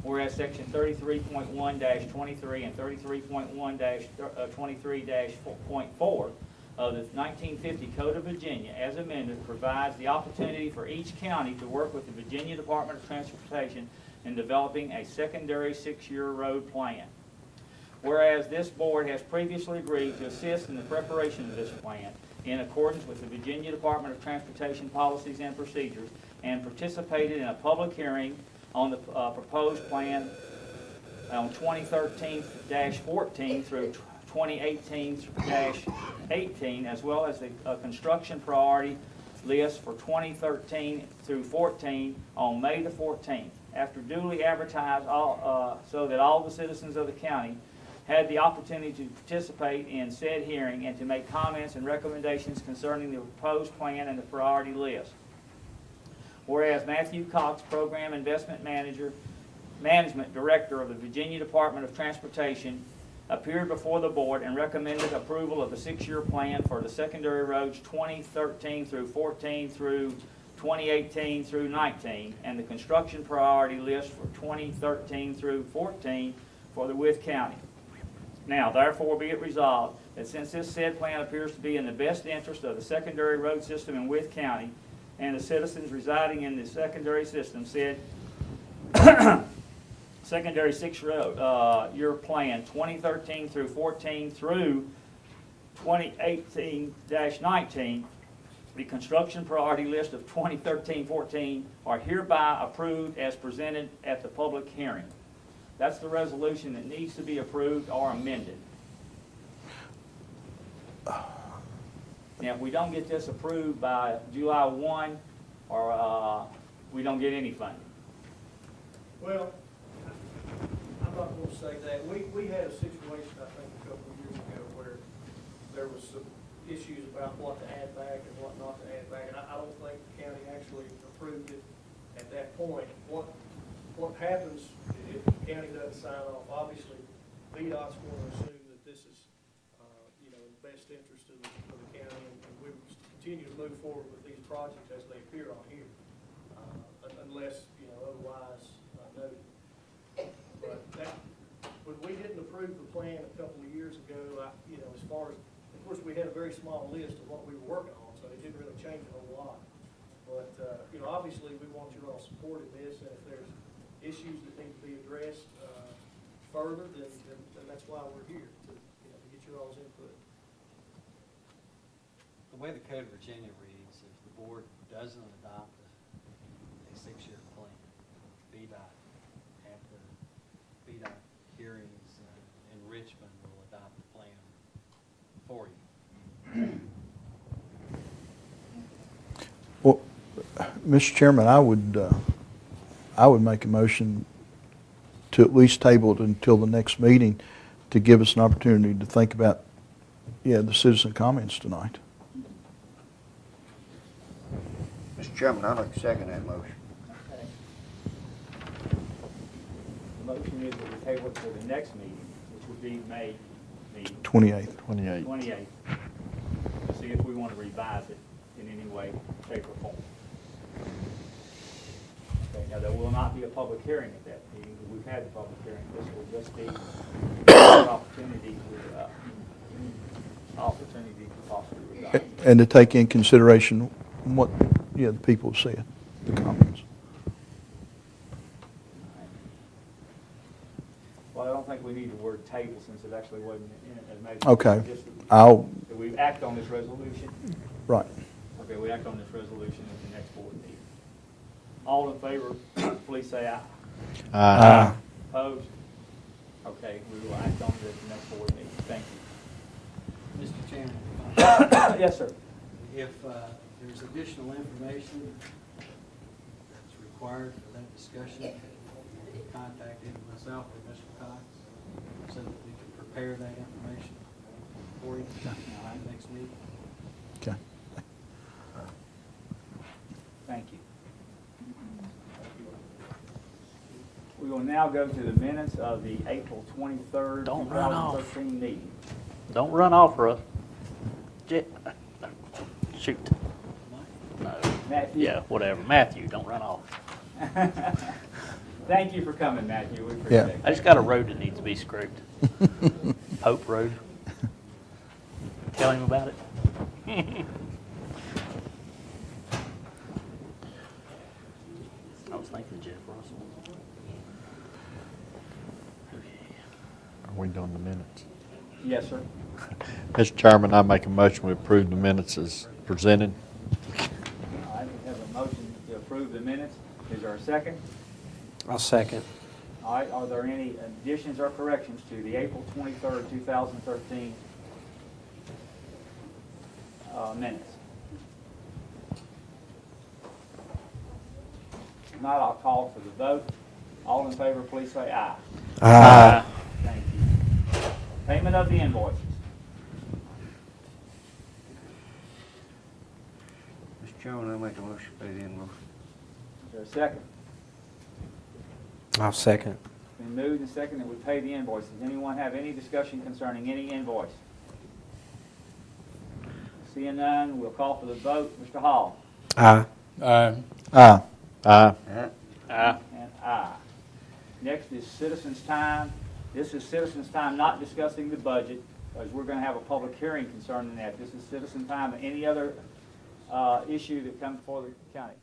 Whereas Section 33.1-23 and 33.1-23-.4 of the 1950 Code of Virginia, as amended, provides the opportunity for each county to work with the Virginia Department of Transportation in developing a secondary 6-year road plan. Whereas this board has previously agreed to assist in the preparation of this plan in accordance with the Virginia Department of Transportation policies and procedures, and participated in a public hearing on the proposed plan on 2013-14 through 2018-18, as well as the construction priority list for 2013 through 14 on May the 14th. After duly advertised so that all the citizens of the county had the opportunity to participate in said hearing and to make comments and recommendations concerning the proposed plan and the priority list. Whereas Matthew Cox, Program Investment Management Director of the Virginia Department of Transportation, appeared before the board and recommended approval of the 6-year plan for the secondary roads 2013 through 14 through 2018 through 19, and the construction priority list for 2013 through 14 for the Wythe County. Now, therefore, be it resolved that since this said plan appears to be in the best interest of the secondary road system in Wythe County and the citizens residing in the secondary system, said secondary 6-year plan 2013 through 14 through 2018-19, the construction priority list of 2013-14 are hereby approved as presented at the public hearing. That's the resolution that needs to be approved or amended. Now, if we don't get this approved by July 1, or we don't get any funding. Well, I'm not going to say that. We had a situation, I think, a couple there was some issues about what to add back and what not to add back, and I don't think the county actually approved it at that point. What happens if the county doesn't sign off? Obviously, VDOT's going to assume that this is, in the best interest of the county, and we will continue to move forward with these projects as they appear on here, unless, otherwise noted. But when we didn't approve the plan a couple of years ago, as far as, of course, we had a very small list of what we were working on, so it didn't really change a whole lot. But, obviously, we want your all support in this, and if there's issues that need to be addressed further, then that's why we're here, to get your all's input. The way the Code of Virginia reads, if the board doesn't adopt a 6-year plan, VDOT, after VDOT hearings in Richmond, will adopt the plan for you. Well, Mr. Chairman, I would make a motion to at least table it until the next meeting to give us an opportunity to think about, the citizen comments tonight. Mr. Chairman, I'd like to second that motion. Okay. The motion is that we table it for the next meeting, which would be May meeting. 28th. 28th. To see if we want to revise it in any way, shape, or form. Okay, now, there will not be a public hearing at that meeting, because we've had the public hearing. This will just be an opportunity to possibly revise. And to take in consideration what, the people have said, the comments. Well, I don't think we need the word table, since it actually wasn't in it as much. Okay. Just that we act on this resolution. Right. Okay, we act on this resolution at the next board meeting. All in favor, please say aye. Aye. Opposed? Okay, we will act on it at the next board meeting. Thank you. Mr. Chairman? Yes, sir. If there's additional information that's required for that discussion, contact either myself or Mr. Cox so that we can prepare that information for you next meeting. Okay. Thank you. We will now go to the minutes of the April 23rd, Don't run off. 2013 meeting. Don't run off, Russ. Shoot. No. Matthew? Yeah, whatever. Matthew, don't run off. Thank you for coming, Matthew. We appreciate it. I just got a road that needs to be scraped. Pope Road. Tell him about it. I was thinking Jeff Russell. Are we doing the minutes? Yes, sir. Mr. Chairman, I make a motion we approve the minutes as presented. All right, we have a motion to approve the minutes. Is there a second? I'll second. All right, are there any additions or corrections to the April 23rd, 2013 minutes? If not, I'll call for the vote. All in favor, please say aye. Aye. Thank you. Payment of the invoices. Mr. Chairman, I make a motion to pay the invoice. Is there a second? I'll second. Been moved and seconded that we pay the invoices. Anyone have any discussion concerning any invoice? Seeing none, we'll call for the vote. Mr. Hall? Aye. Aye. Aye. Aye. Aye. And aye. Next is citizens' time. This is citizens' time not discussing the budget, because we're going to have a public hearing concerning that. This is citizen time. Any other issue that comes before the county?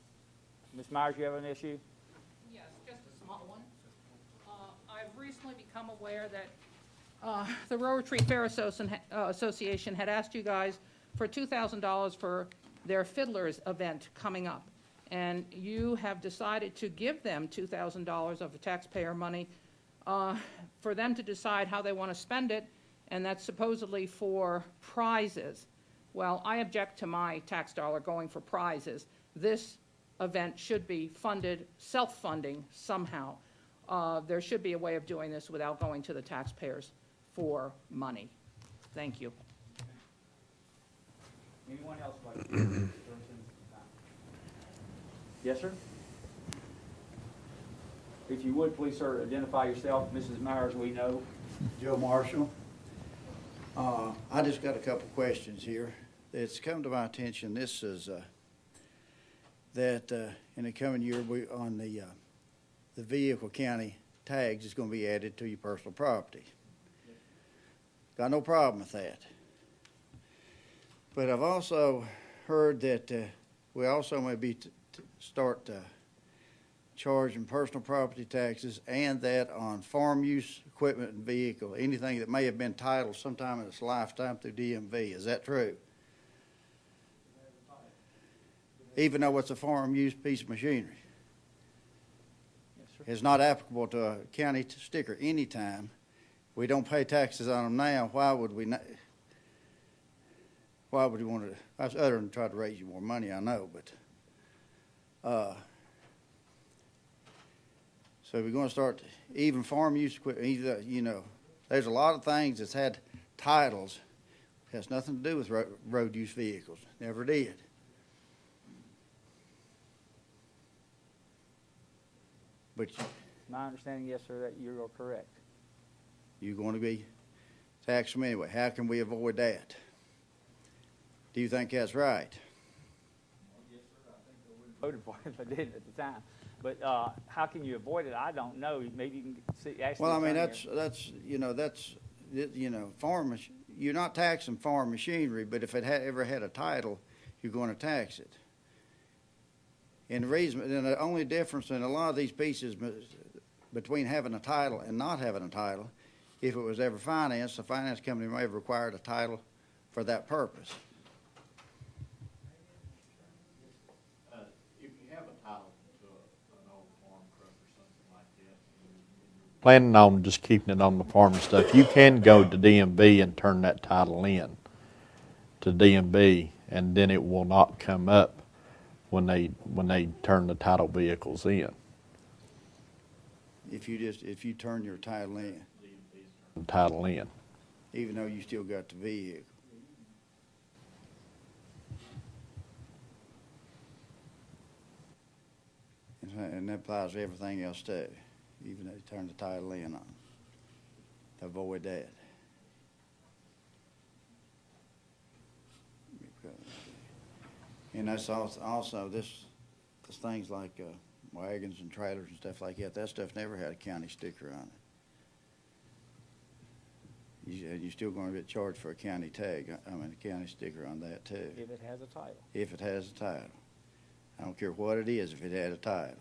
Ms. Myers, you have an issue? Yes, just a small one. I've recently become aware that the Rotary Fair Association had asked you guys for $2,000 for their Fiddlers event coming up. And you have decided to give them $2,000 of the taxpayer money for them to decide how they want to spend it, and that's supposedly for prizes. Well, I object to my tax dollar going for prizes. This event should be funded, self-funding somehow. There should be a way of doing this without going to the taxpayers for money. Thank you. Anyone else like to? Yes, sir? If you would, please, sir, identify yourself. Mrs. Myers, we know. Joe Marshall. I just got a couple questions here. It's come to my attention, this is, that in the coming year, on the vehicle county tags is gonna be added to your personal property. Got no problem with that. But I've also heard that we also may be start charging personal property taxes, and that on farm use equipment and vehicle, anything that may have been titled sometime in its lifetime through DMV. Is that true? Even though it's a farm use piece of machinery? Yes, sir. It's not applicable to a county sticker anytime. We don't pay taxes on them now. Why would we not? Why would you want to? That's other than try to raise you more money, I know, but so we're going to start even farm use equipment. You know, there's a lot of things that's had titles. It has nothing to do with road use vehicles. Never did. But My understanding, yes, sir, that you're correct. you're going to be taxed them anyway. How can we avoid that? Do you think that's right? Yes, sir, I think I would have voted for it if I did at the time. But how can you avoid it? I don't know. Maybe you can see. Ask Well, I the mean, attorney. You're not taxing farm machinery, but if it ever had a title, you're going to tax it. And the only difference in a lot of these pieces between having a title and not having a title, if it was ever financed, the finance company may have required a title for that purpose. If you have a title to an old farm truck or something like that, Planning on just keeping it on the farm and stuff, you can go to DMV and turn that title in to DMV, and then it will not come up when they turn the title vehicles in. If you turn your title in, Title in. even though you still got the vehicle. And that applies to everything else too, even though you turn the title in on. To avoid that. And that's also this things like wagons and trailers and stuff like that. That stuff never had a county sticker on it. You're still going to get charged for a county tag. I mean, a county sticker on that too. If it has a title. If it has a title. I don't care what it is if it had a title.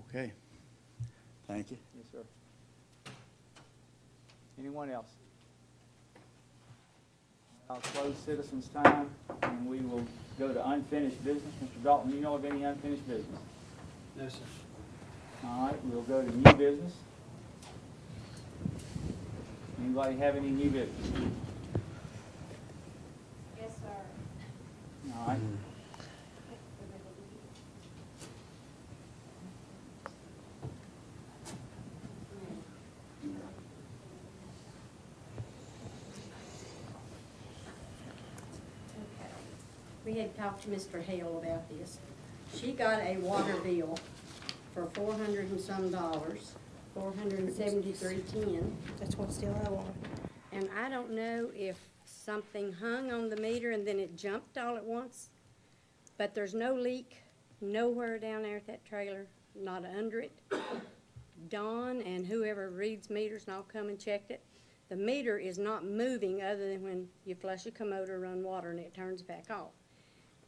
Okay. Thank you. Yes, sir. Anyone else? I'll close citizens' time, and we will go to unfinished business. Mr. Dalton, do you know of any unfinished business? No, sir. All right, we'll go to new business. Anybody have any new business? Yes, sir. All right. We had talked to Mr. Hale about this. She got a water bill for $400 and some, $473.10. That's what still I want. And I don't know if something hung on the meter and then it jumped all at once, but there's no leak nowhere down there at that trailer, not under it. Dawn and whoever reads meters and I'll come and checked it. The meter is not moving other than when you flush a commode or run water and it turns back off.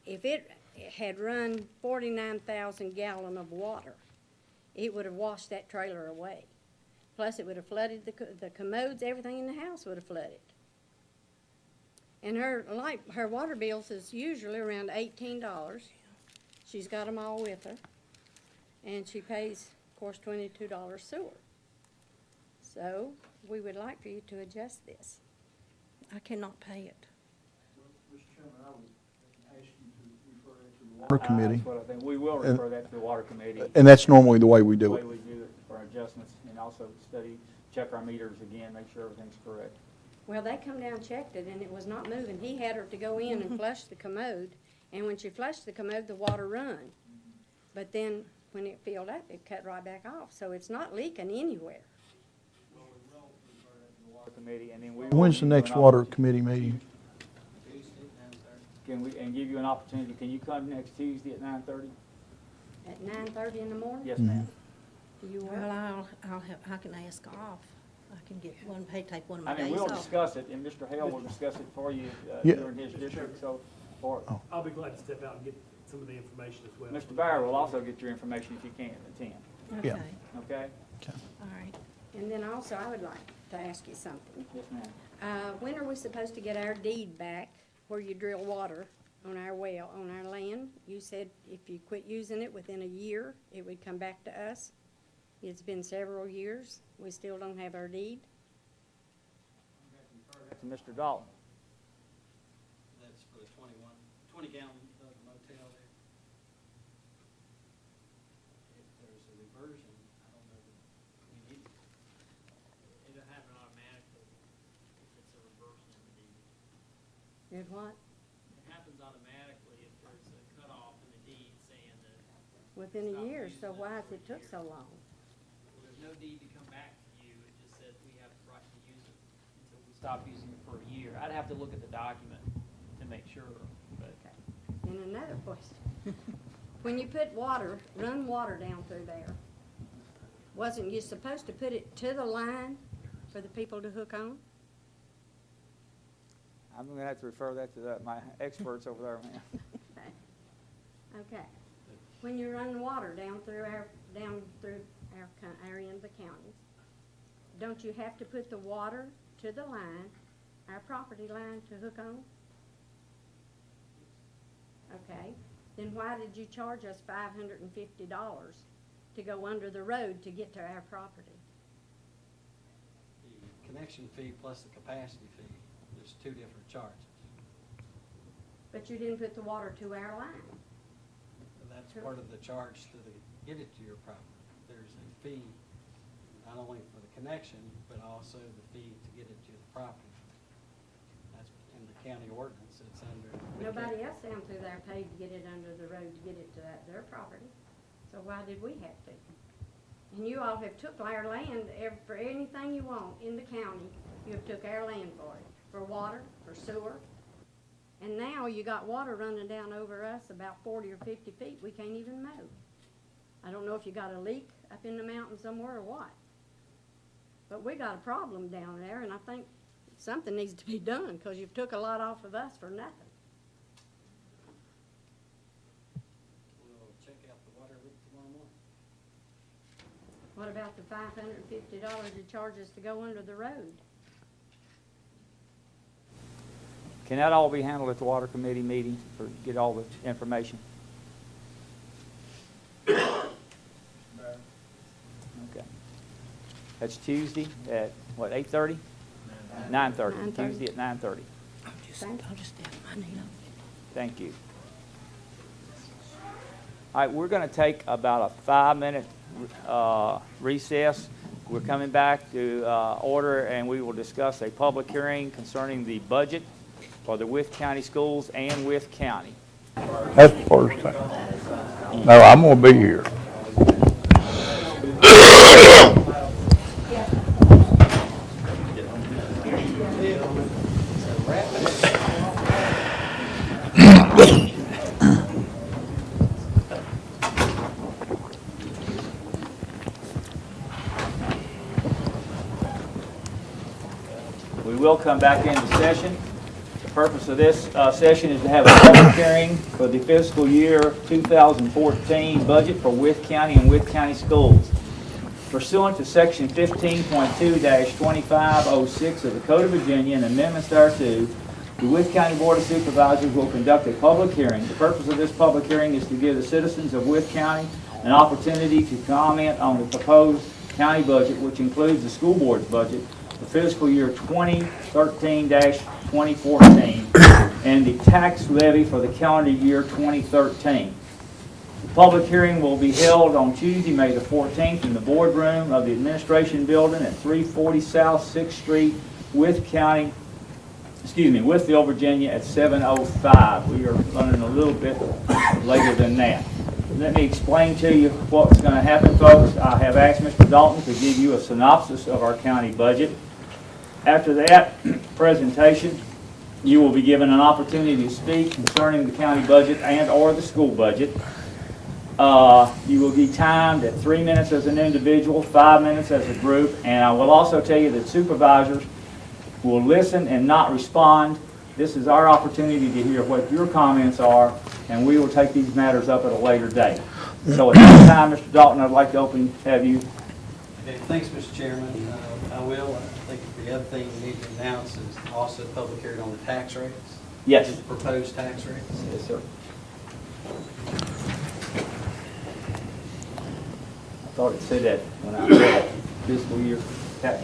If it had run 49,000 gallons of water, it would have washed that trailer away. Plus, it would have flooded the commodes, everything in the house would have flooded. And her water bills is usually around $18. She's got them all with her. And she pays, of course, $22 sewer. So, we would like for you to adjust this. I cannot pay it. Mr. Chairman, I would ask you to refer that to the water committee. That's what I think. We will refer that to the water committee. And that's normally the way we do The it. way we do it for adjustments, and also check our meters again, make sure everything's correct. Well, they come down, checked it, and it was not moving. He had her to go in and flush the commode, and when she flushed the commode, the water run. But then, when it filled up, it cut right back off, so it's not leaking anywhere. Water committee, and then we. When's the next water committee meeting? Can we, and give you an opportunity, can you come next Tuesday at 9:30? At 9:30 in the morning? Yes, ma'am. Do you work? Well, I can ask off. I can get one, take one of my I mean, days we'll off. discuss it, and Mr. Hale will discuss it for you Yeah. during his district, so, or, I'll be glad to step out and get some of the information as well. Mr. Bauer will also get your information if you can't attend, Yeah. Okay, okay? all right. And then also, I would like to ask you something. Yes, ma'am. When are we supposed to get our deed back where you drill water on our well, on our land? You said if you quit using it within a year, it would come back to us. It's been several years. We still don't have our deed. To Mr. Dalton. That's for the 20-gallon motel there. If there's a reversion, I don't know, we need, it'll happen automatically if it's a reversion in the deed. If what? It happens automatically if there's a cutoff in the deed saying that. Within a year, so why has it took so long? Well, there's no deed to come back to you, it just says we have the right to use it until we stop using it for a year. I'd have to look at the document to make sure, but. And another question. When you put water, run water down through there, wasn't you supposed to put it to the line for the people to hook on? I'm gonna have to refer that to my experts over there, ma'am. Okay. When you run water down through our area of the counties, don't you have to put the water to the line, our property line, to hook on? Okay, then why did you charge us $550 to go under the road to get to our property? The connection fee plus the capacity fee, there's two different charges. But you didn't put the water to our line. That's part of the charge to get it to your property. There's a fee, not only for the connection, but also the fee to get it to the property. That's in the county ordinance, it's under. Nobody else down through there paid to get it under the road to get it to their property. So why did we have to? And you all have took our land for anything you want in the county. You have took our land for it, for water, for sewer. And now you got water running down over us about 40 or 50 feet. We can't even mow. I don't know if you got a leak up in the mountain somewhere or what. But we got a problem down there, and I think something needs to be done because you've took a lot off of us for nothing. We'll check out the water leak tomorrow morning. What about the $550 you charge us to go under the road? Can that all be handled at the water committee meeting, or get all the information? Okay. That's Tuesday at, what, 8:30? 9:30. Tuesday at 9:30. I'll just step my knee up. Thank you. All right, we're going to take about a 5-minute recess. We're coming back to order, and we will discuss a public hearing concerning the budget for the Wythe County Schools and Wythe County. That's the first thing. No, I'm gonna be here. We will come back into session. The purpose of this session is to have a public hearing for the fiscal year 2014 budget for Wythe County and Wythe County Schools. Pursuant to Section 15.2-2506 of the Code of Virginia and amendments thereto, the Wythe County Board of Supervisors will conduct a public hearing. The purpose of this public hearing is to give the citizens of Wythe County an opportunity to comment on the proposed county budget, which includes the school board's budget for fiscal year 2013-2014 and the tax levy for the calendar year 2013. The public hearing will be held on Tuesday, May the 14th in the boardroom of the Administration Building at 340 South 6th Street, Wythe County, Wytheville, Virginia at 7:05. We are running a little bit later than that. Let me explain to you what's going to happen, folks. I have asked Mr. Dalton to give you a synopsis of our county budget. After that presentation, you will be given an opportunity to speak concerning the county budget and or the school budget. You will be timed at 3 minutes as an individual, 5 minutes as a group, and I will also tell you that supervisors will listen and not respond. This is our opportunity to hear what your comments are, and we will take these matters up at a later date. So at this time, Mr. Dalton, I'd like to have you. Okay, thanks, Mr. Chairman. I think the other thing we need to announce is also public hearing on the tax rates. Yes. The proposed tax rates. Yes, sir. I thought it said that when I read fiscal year tax.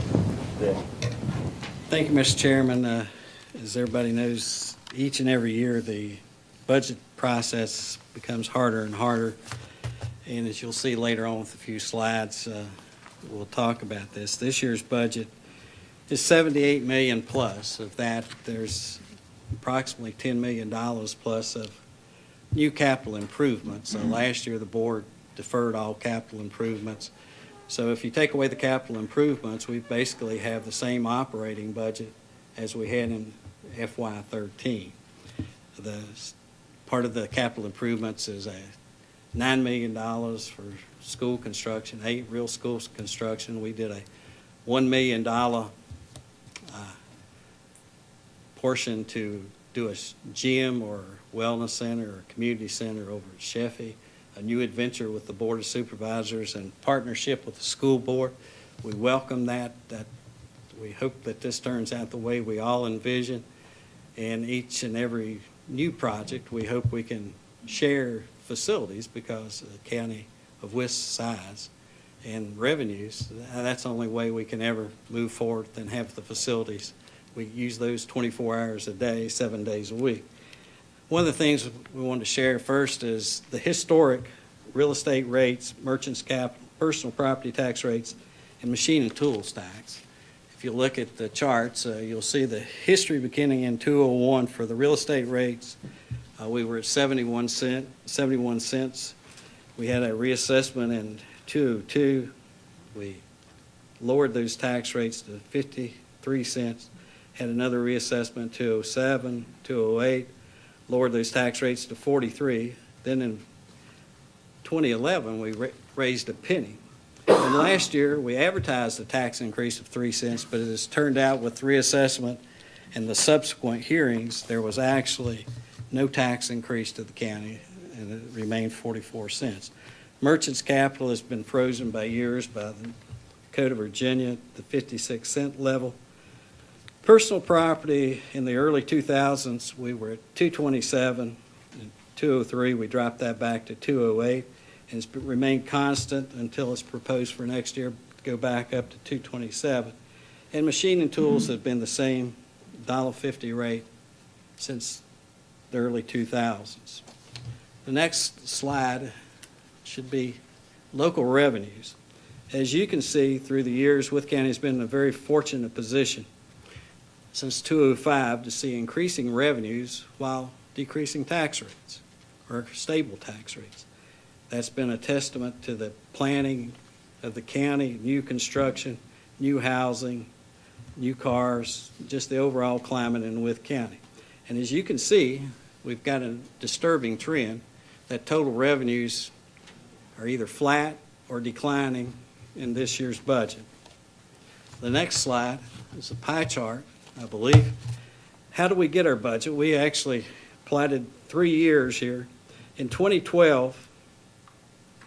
Thank you, Mr. Chairman. As everybody knows, each and every year the budget process becomes harder and harder. And as you'll see later on with a few slides, we'll talk about this. This year's budget is $78 million plus. Of that, there's approximately $10 million plus of new capital improvements. So last year the board deferred all capital improvements. So if you take away the capital improvements, we basically have the same operating budget as we had in FY13. The part of the capital improvements is $9 million for school construction, 8 real school construction. We did a $1 million portion to do a gym or wellness center or community center over at Sheffey, a new adventure with the Board of Supervisors and partnership with the school board. We welcome that. We hope that this turns out the way we all envision. And each and every new project, we hope we can share facilities because the county of Wythe's size and revenues, that's the only way we can ever move forward than have the facilities. We use those 24 hours a day, 7 days a week. One of the things we want to share first is the historic real estate rates, merchants capital, personal property tax rates, and machine and tools tax. If you look at the charts, you'll see the history beginning in 2001 for the real estate rates. We were at 71 cents. We had a reassessment in 2002. We lowered those tax rates to 53 cents. Had another reassessment in 2007, 2008. Lowered those tax rates to 43. Then in 2011, we raised a penny. And last year, we advertised a tax increase of 3 cents, but it has turned out with reassessment and the subsequent hearings, there was actually no tax increase to the county, and it remained 44 cents. Merchants capital has been frozen by years by the Code of Virginia at the 56 cent level. Personal property in the early 2000s, we were at 227. In 2003, we dropped that back to 208, and it's remained constant until it's proposed for next year to go back up to 227. And machine and tools have been the same $1.50 rate since the early 2000s. The next slide should be local revenues. As you can see, through the years, Wythe County has been in a very fortunate position since 2005 to see increasing revenues while decreasing tax rates or stable tax rates. That's been a testament to the planning of the county, new construction, new housing, new cars, just the overall climate in Wythe County. And as you can see, we've got a disturbing trend that total revenues are either flat or declining in this year's budget. The next slide is a pie chart, I believe. How do we get our budget? We actually plotted 3 years here. In 2012,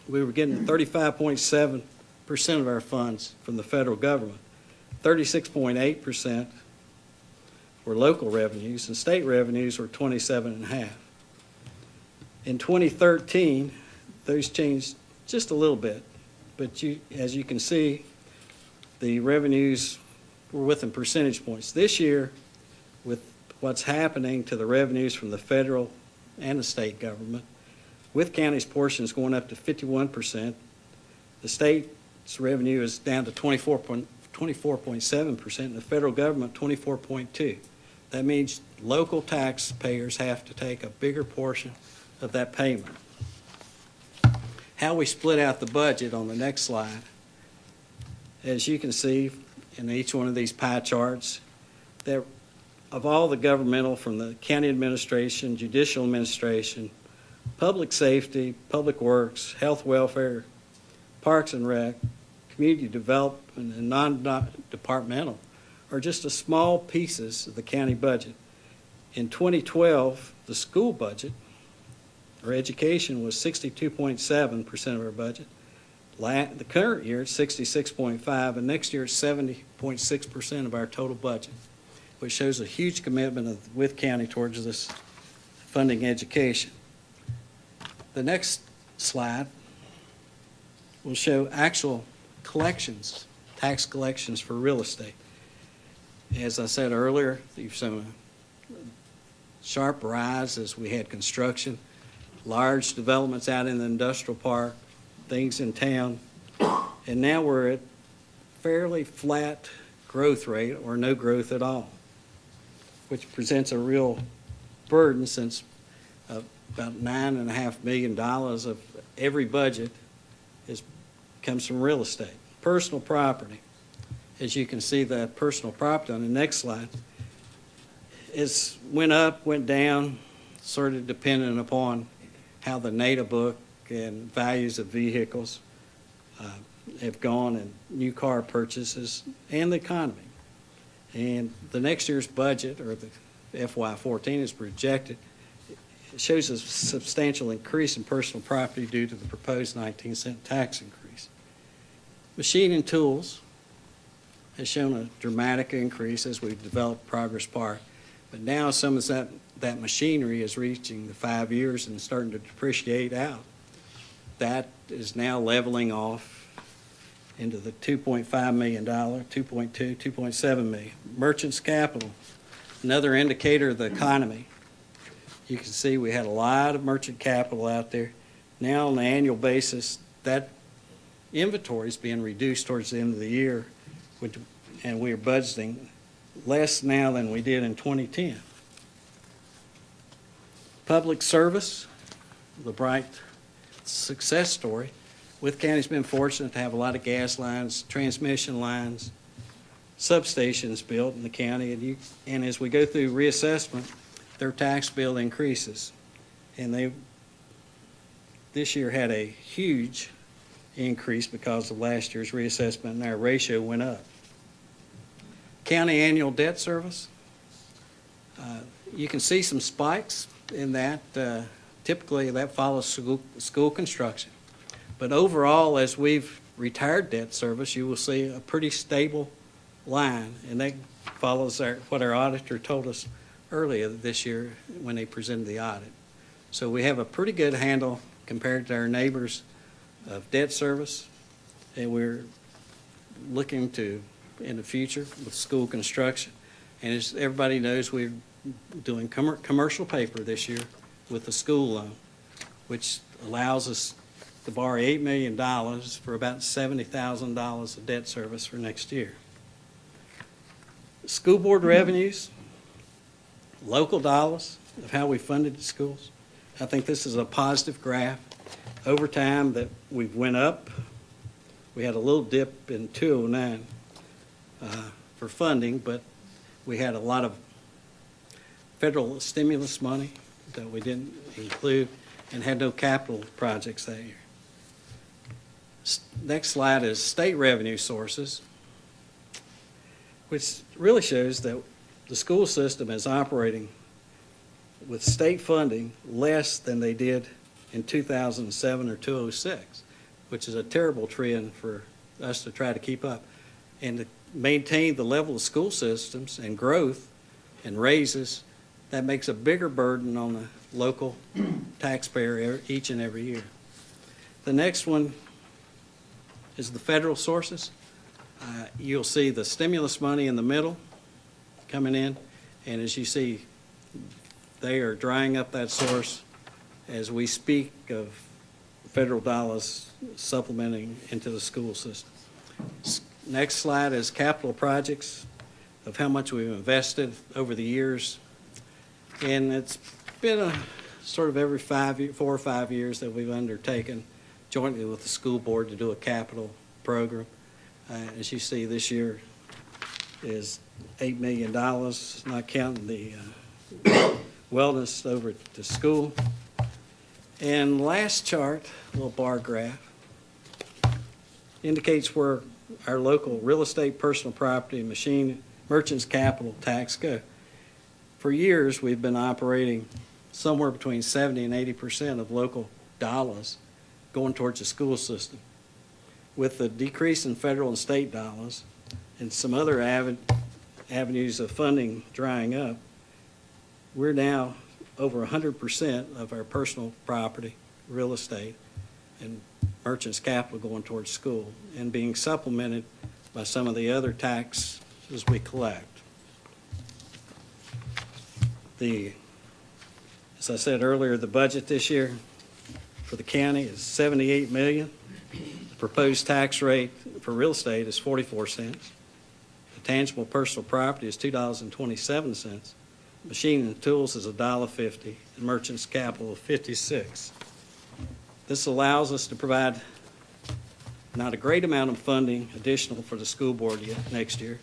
we were getting 35.7% of our funds from the federal government. 36.8% were local revenues, and state revenues were 27.5%. In 2013, those changed just a little bit, but as you can see, the revenues were within percentage points. This year, with what's happening to the revenues from the federal and the state government, Wythe County's portion is going up to 51%. The state's revenue is down to 24.5%. 24.7%, and the federal government 24.2%. That means local taxpayers have to take a bigger portion of that payment. How we split out the budget on the next slide, as you can see in each one of these pie charts, that of all the governmental, from the county administration, judicial administration, public safety, public works, health welfare, parks and rec, community development, and non-departmental are just a small pieces of the county budget. In 2012, the school budget, or education, was 62.7% of our budget. The current year, it's 66.5%, and next year it's 70.6% of our total budget, which shows a huge commitment of Wythe County towards this funding education. The next slide will show actual collections, tax collections for real estate. As I said earlier, you've seen a sharp rise as we had construction, large developments out in the industrial park, things in town, and now we're at fairly flat growth rate or no growth at all, which presents a real burden since about $9.5 million of every budget comes from real estate. Personal property, as you can see, that personal property on the next slide, went up, went down, sort of dependent upon how the NADA book and values of vehicles have gone, and new car purchases, and the economy. And the next year's budget, or the FY14, is projected. It shows a substantial increase in personal property due to the proposed 19-cent tax increase. Machine and tools has shown a dramatic increase as we've developed Progress Park, but now some of that machinery is reaching the 5 years and starting to depreciate out. That is now leveling off into the $2.5 million, 2.2, 2.7 million. Merchants Capital, another indicator of the economy. You can see we had a lot of merchant capital out there. Now on an annual basis, that inventory is being reduced towards the end of the year, and we are budgeting less now than we did in 2010. Public service, the bright success story. Wythe County's been fortunate to have a lot of gas lines, transmission lines, substations built in the county, and as we go through reassessment, their tax bill increases. And they this year had a huge increase because of last year's reassessment, and our ratio went up. County annual debt service, you can see some spikes in that. Typically that follows school construction. But overall, as we've retired debt service, you will see a pretty stable line, and that follows what our auditor told us earlier this year when they presented the audit. So we have a pretty good handle compared to our neighbors of debt service, and we're looking to, in the future, with school construction. And as everybody knows, we're doing commercial paper this year with the school loan, which allows us to borrow $8 million for about $70,000 of debt service for next year. School board revenues, local dollars of how we funded the schools. I think this is a positive graph. Over time that we've went up. We had a little dip in 2009 for funding, but we had a lot of federal stimulus money that we didn't include and had no capital projects that year. Next slide is state revenue sources, which really shows that the school system is operating with state funding less than they did in 2007 or 2006, which is a terrible trend for us to try to keep up. And to maintain the level of school systems and growth and raises, that makes a bigger burden on the local taxpayer each and every year. The next one is the federal sources. You'll see the stimulus money in the middle coming in, and as you see, they are drying up that source as we speak of federal dollars supplementing into the school system. Next slide is capital projects of how much we've invested over the years. And it's been a sort of every 4 or 5 years that we've undertaken jointly with the school board to do a capital program. As you see, this year is $8 million, not counting the wellness over at the school. And last chart, a little bar graph, indicates where our local real estate, personal property, merchants capital tax go. For years, we've been operating somewhere between 70 and 80% of local dollars going towards the school system. With the decrease in federal and state dollars and some other avenues of funding drying up, we're now over 100% of our personal property, real estate, and merchants capital going towards school and being supplemented by some of the other taxes we collect. As I said earlier, the budget this year for the county is $78 million. The proposed tax rate for real estate is 44 cents. The tangible personal property is $2.27. Machine and tools is $1.50, and merchants capital of 56. This allows us to provide not a great amount of funding additional for the school board yet next year.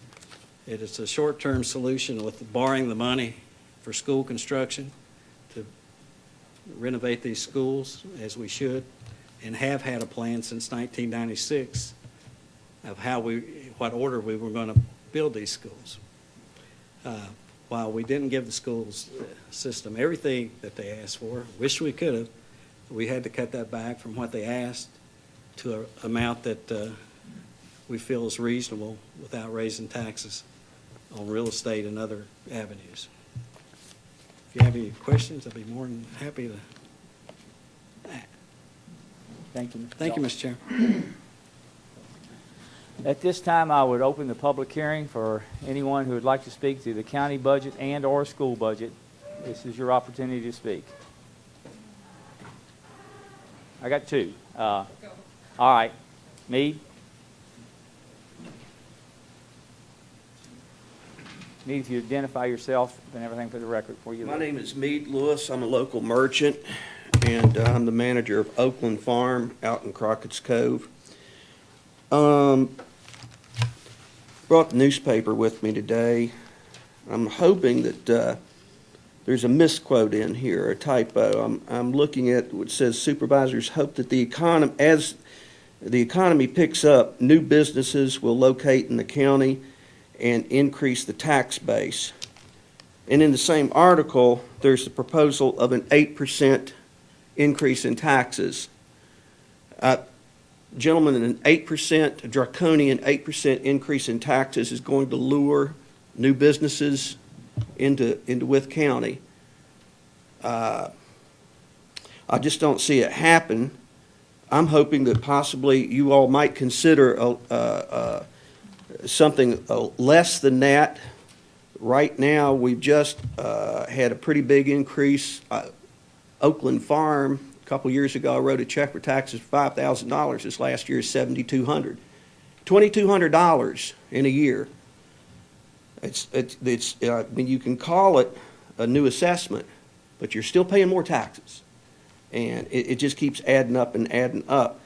It is a short-term solution with borrowing the money for school construction to renovate these schools as we should, and have had a plan since 1996 of what order we were going to build these schools. While we didn't give the schools system everything that they asked for, wish we could have, we had to cut that back from what they asked to an amount that we feel is reasonable without raising taxes on real estate and other avenues. If you have any questions, I'd be more than happy to. Thank you, Mr. Thank you, Mr. Chair. At this time, I would open the public hearing for anyone who would like to speak to the county budget and or school budget. This is your opportunity to speak. I got two. All right. Meade? Meade, if you identify yourself and everything for the record for you. My name is Meade Lewis. I'm a local merchant, and I'm the manager of Oakland Farm out in Crockett's Cove. Brought the newspaper with me today. I'm hoping that there's a misquote in here, a typo. I'm looking at what says supervisors hope that as the economy picks up, new businesses will locate in the county and increase the tax base. And in the same article, there's the proposal of an 8% increase in taxes. Gentlemen, an 8%, a draconian 8% increase in taxes is going to lure new businesses into Wythe County. I just don't see it happen. I'm hoping that possibly you all might consider something less than that. Right now, we've just had a pretty big increase. Oakland Farm, a couple years ago, I wrote a check for taxes for $5,000. This last year is $7,200. $2,200 in a year. I mean, you can call it a new assessment, but you're still paying more taxes. And it just keeps adding up and adding up.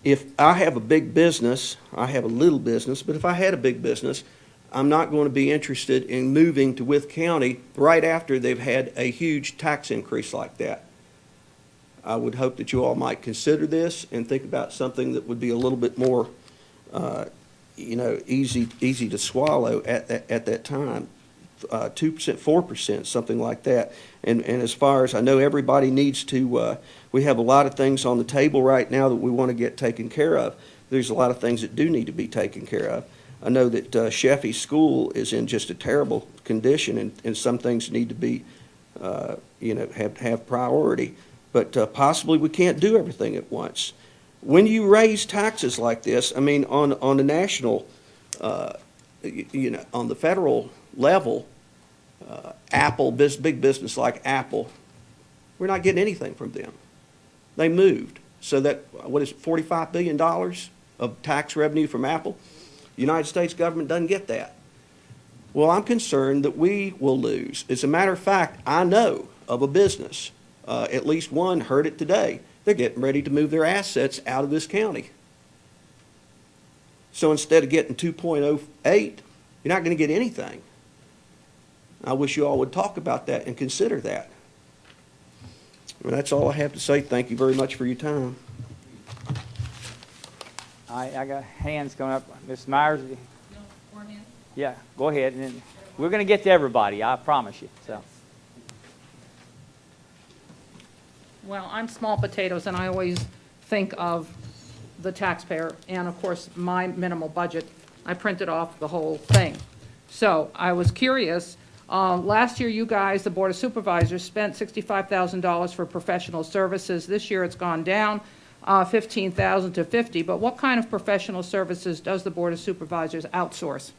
If I have a big business, I have a little business, but if I had a big business, I'm not going to be interested in moving to Wythe County right after they've had a huge tax increase like that. I would hope that you all might consider this and think about something that would be a little bit more, easy to swallow at that time. 2%, 4%, something like that. And as far as I know, everybody needs to, we have a lot of things on the table right now that we want to get taken care of. There's a lot of things that do need to be taken care of. I know that Sheffey School is in just a terrible condition, and some things need to be, have priority. But possibly we can't do everything at once. When you raise taxes like this, I mean, on the national, on the federal level, Apple, big business like Apple, we're not getting anything from them. They moved. So that, what is it, $45 billion of tax revenue from Apple? The United States government doesn't get that. Well, I'm concerned that we will lose. As a matter of fact, I know of a business, at least one heard it today. They're getting ready to move their assets out of this county. So instead of getting 2.08, you're not going to get anything. I wish you all would talk about that and consider that. Well, that's all I have to say. Thank you very much for your time. I got hands going up. Ms. Myers? Yeah, go ahead. And then we're going to get to everybody, I promise you. So. Well, I'm small potatoes, and I always think of the taxpayer and, of course, my minimal budget. I printed off the whole thing. So I was curious. Last year, you guys, the Board of Supervisors, spent $65,000 for professional services. This year, it's gone down $15,000 to $50,000. But what kind of professional services does the Board of Supervisors outsource?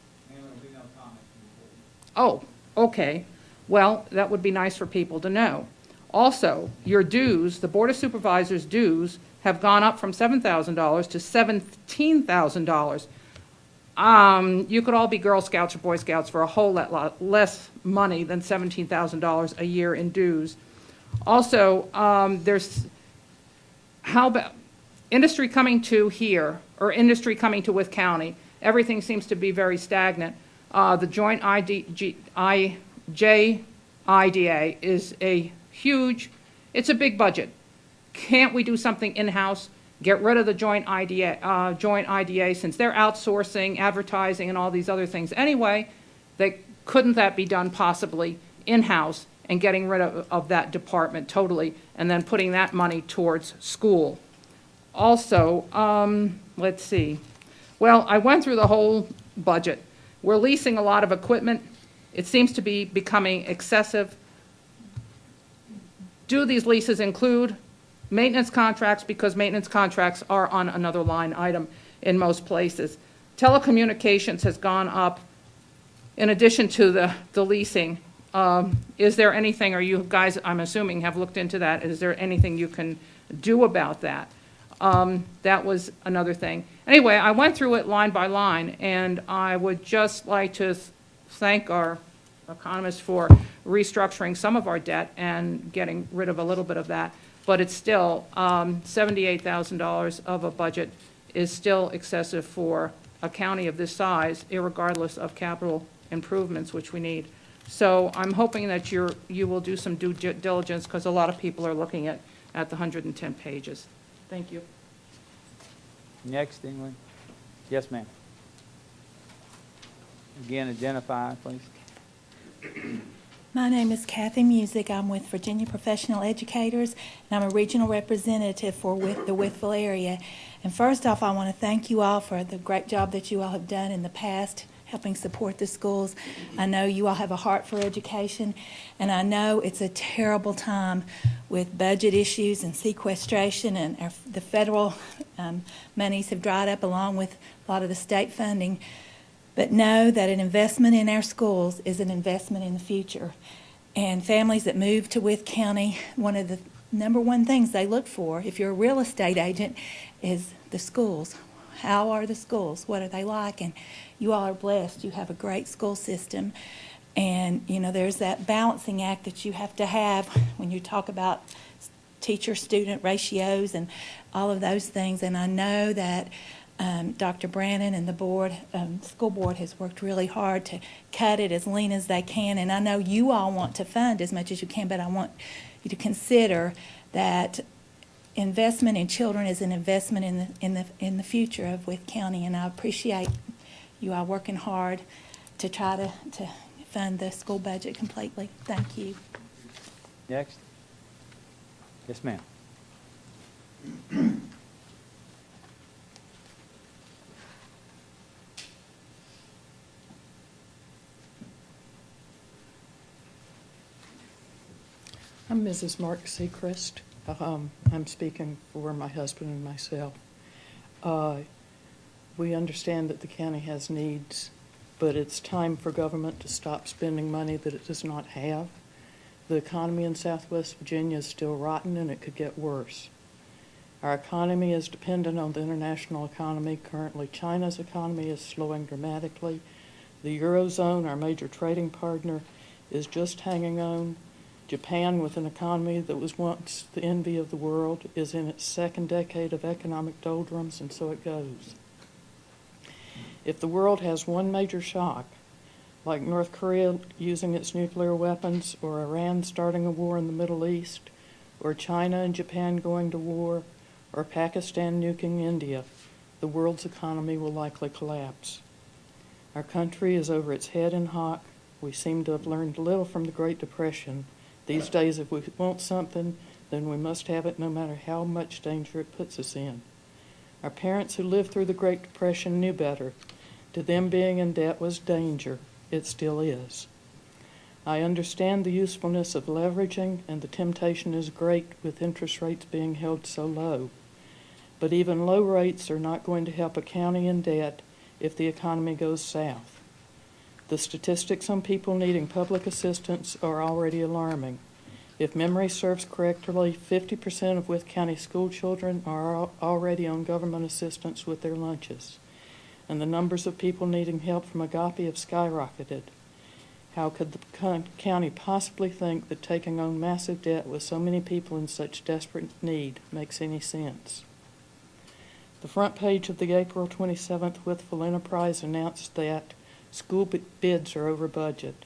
Oh, okay. Well, that would be nice for people to know. Also, your dues, the Board of Supervisors' dues, have gone up from $7,000 to $17,000. You could all be Girl Scouts or Boy Scouts for a whole lot less money than $17,000 a year in dues. Also, how about industry coming to here, or industry coming to Wythe County? Everything seems to be very stagnant. The joint JIDA is it's a big budget. Can't we do something in-house? Get rid of the joint IDA since they're outsourcing, advertising, and all these other things anyway. Couldn't that be done possibly in-house and getting rid of that department totally and then putting that money towards school? Also, let's see. Well, I went through the whole budget. We're leasing a lot of equipment. It seems to be becoming excessive. Do these leases include maintenance contracts? Because maintenance contracts are on another line item in most places. Telecommunications has gone up in addition to the leasing. Is there anything, or you guys, I'm assuming, have looked into that, is there anything you can do about that? That was another thing. Anyway, I went through it line by line, and I would just like to thank our economists for restructuring some of our debt and getting rid of a little bit of that. But it's still, $78,000 of a budget is still excessive for a county of this size, irregardless of capital improvements, which we need. So I'm hoping that you will do some due diligence, because a lot of people are looking at the 110 pages. Thank you. Next, anyone? Yes, ma'am. Again, identify, please. My name is Kathy Music. I'm with Virginia Professional Educators, and I'm a regional representative for the Wytheville area. And first off, I want to thank you all for the great job that you all have done in the past, helping support the schools. I know you all have a heart for education, and I know it's a terrible time with budget issues and sequestration, and the federal monies have dried up along with a lot of the state funding. But know that an investment in our schools is an investment in the future. And families that move to Wythe County, one of the number one things they look for, if you're a real estate agent, is the schools. How are the schools? What are they like? And you all are blessed. You have a great school system. And, you know, there's that balancing act that you have to have when you talk about teacher-student ratios and all of those things. And I know that Dr. Brannon and the board, school board has worked really hard to cut it as lean as they can, and I know you all want to fund as much as you can, but I want you to consider that investment in children is an investment in the future of Wythe County, and I appreciate you all working hard to try to fund the school budget completely. Thank you. Next. Yes, ma'am. I'm Mrs. Mark Seacrest. I'm speaking for my husband and myself. We understand that the county has needs, but it's time for government to stop spending money that it does not have. The economy in Southwest Virginia is still rotten, and it could get worse. Our economy is dependent on the international economy. Currently, China's economy is slowing dramatically. The Eurozone, our major trading partner, is just hanging on. Japan, with an economy that was once the envy of the world, is in its second decade of economic doldrums, and so it goes. If the world has one major shock, like North Korea using its nuclear weapons, or Iran starting a war in the Middle East, or China and Japan going to war, or Pakistan nuking India, the world's economy will likely collapse. Our country is over its head in hock. We seem to have learned little from the Great Depression. These days, if we want something, then we must have it no matter how much danger it puts us in. Our parents who lived through the Great Depression knew better. To them, being in debt was danger. It still is. I understand the usefulness of leveraging, and the temptation is great with interest rates being held so low. But even low rates are not going to help a county in debt if the economy goes south. The statistics on people needing public assistance are already alarming. If memory serves correctly, 50% of Wythe County school children are already on government assistance with their lunches, and the numbers of people needing help from Agape have skyrocketed. How could the county possibly think that taking on massive debt with so many people in such desperate need makes any sense? The front page of the April 27th Wytheville Enterprise announced that school bids are over budget.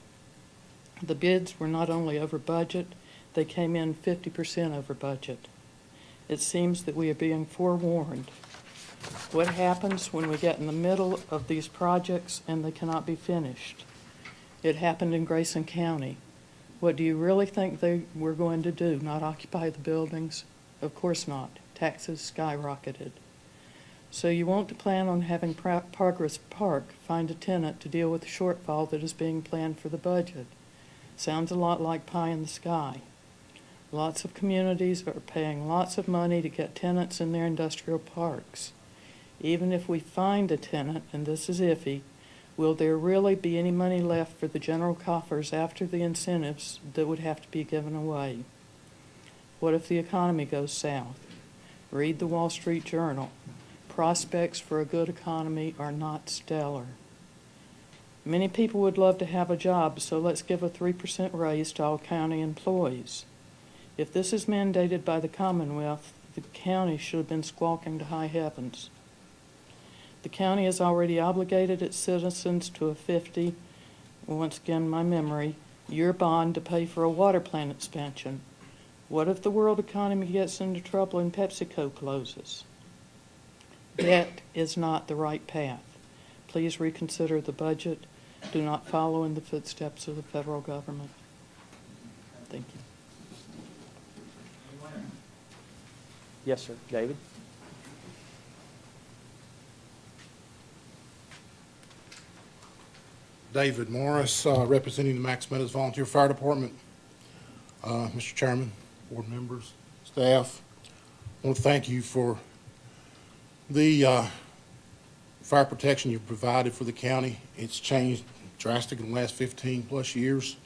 The bids were not only over budget, they came in 50% over budget. It seems that we are being forewarned. What happens when we get in the middle of these projects and they cannot be finished? It happened in Grayson County. What do you really think they were going to do? Not occupy the buildings? Of course not. Taxes skyrocketed. So you want to plan on having Progress Park find a tenant to deal with the shortfall that is being planned for the budget. Sounds a lot like pie in the sky. Lots of communities are paying lots of money to get tenants in their industrial parks. Even if we find a tenant, and this is iffy, will there really be any money left for the general coffers after the incentives that would have to be given away? What if the economy goes south? Read the Wall Street Journal. Prospects for a good economy are not stellar. Many people would love to have a job, so let's give a 3% raise to all county employees. If this is mandated by the Commonwealth, the county should have been squawking to high heavens. The county has already obligated its citizens to a 50, once again my memory, year bond to pay for a water plant expansion. What if the world economy gets into trouble and PepsiCo closes? Debt is not the right path. Please reconsider the budget. Do not follow in the footsteps of the federal government. Thank you. Yes, sir. David? David Morris, representing the Max Meadows Volunteer Fire Department. Mr. Chairman, board members, staff, I want to thank you for the fire protection you've provided for the county. It's changed drastically in the last 15 plus years,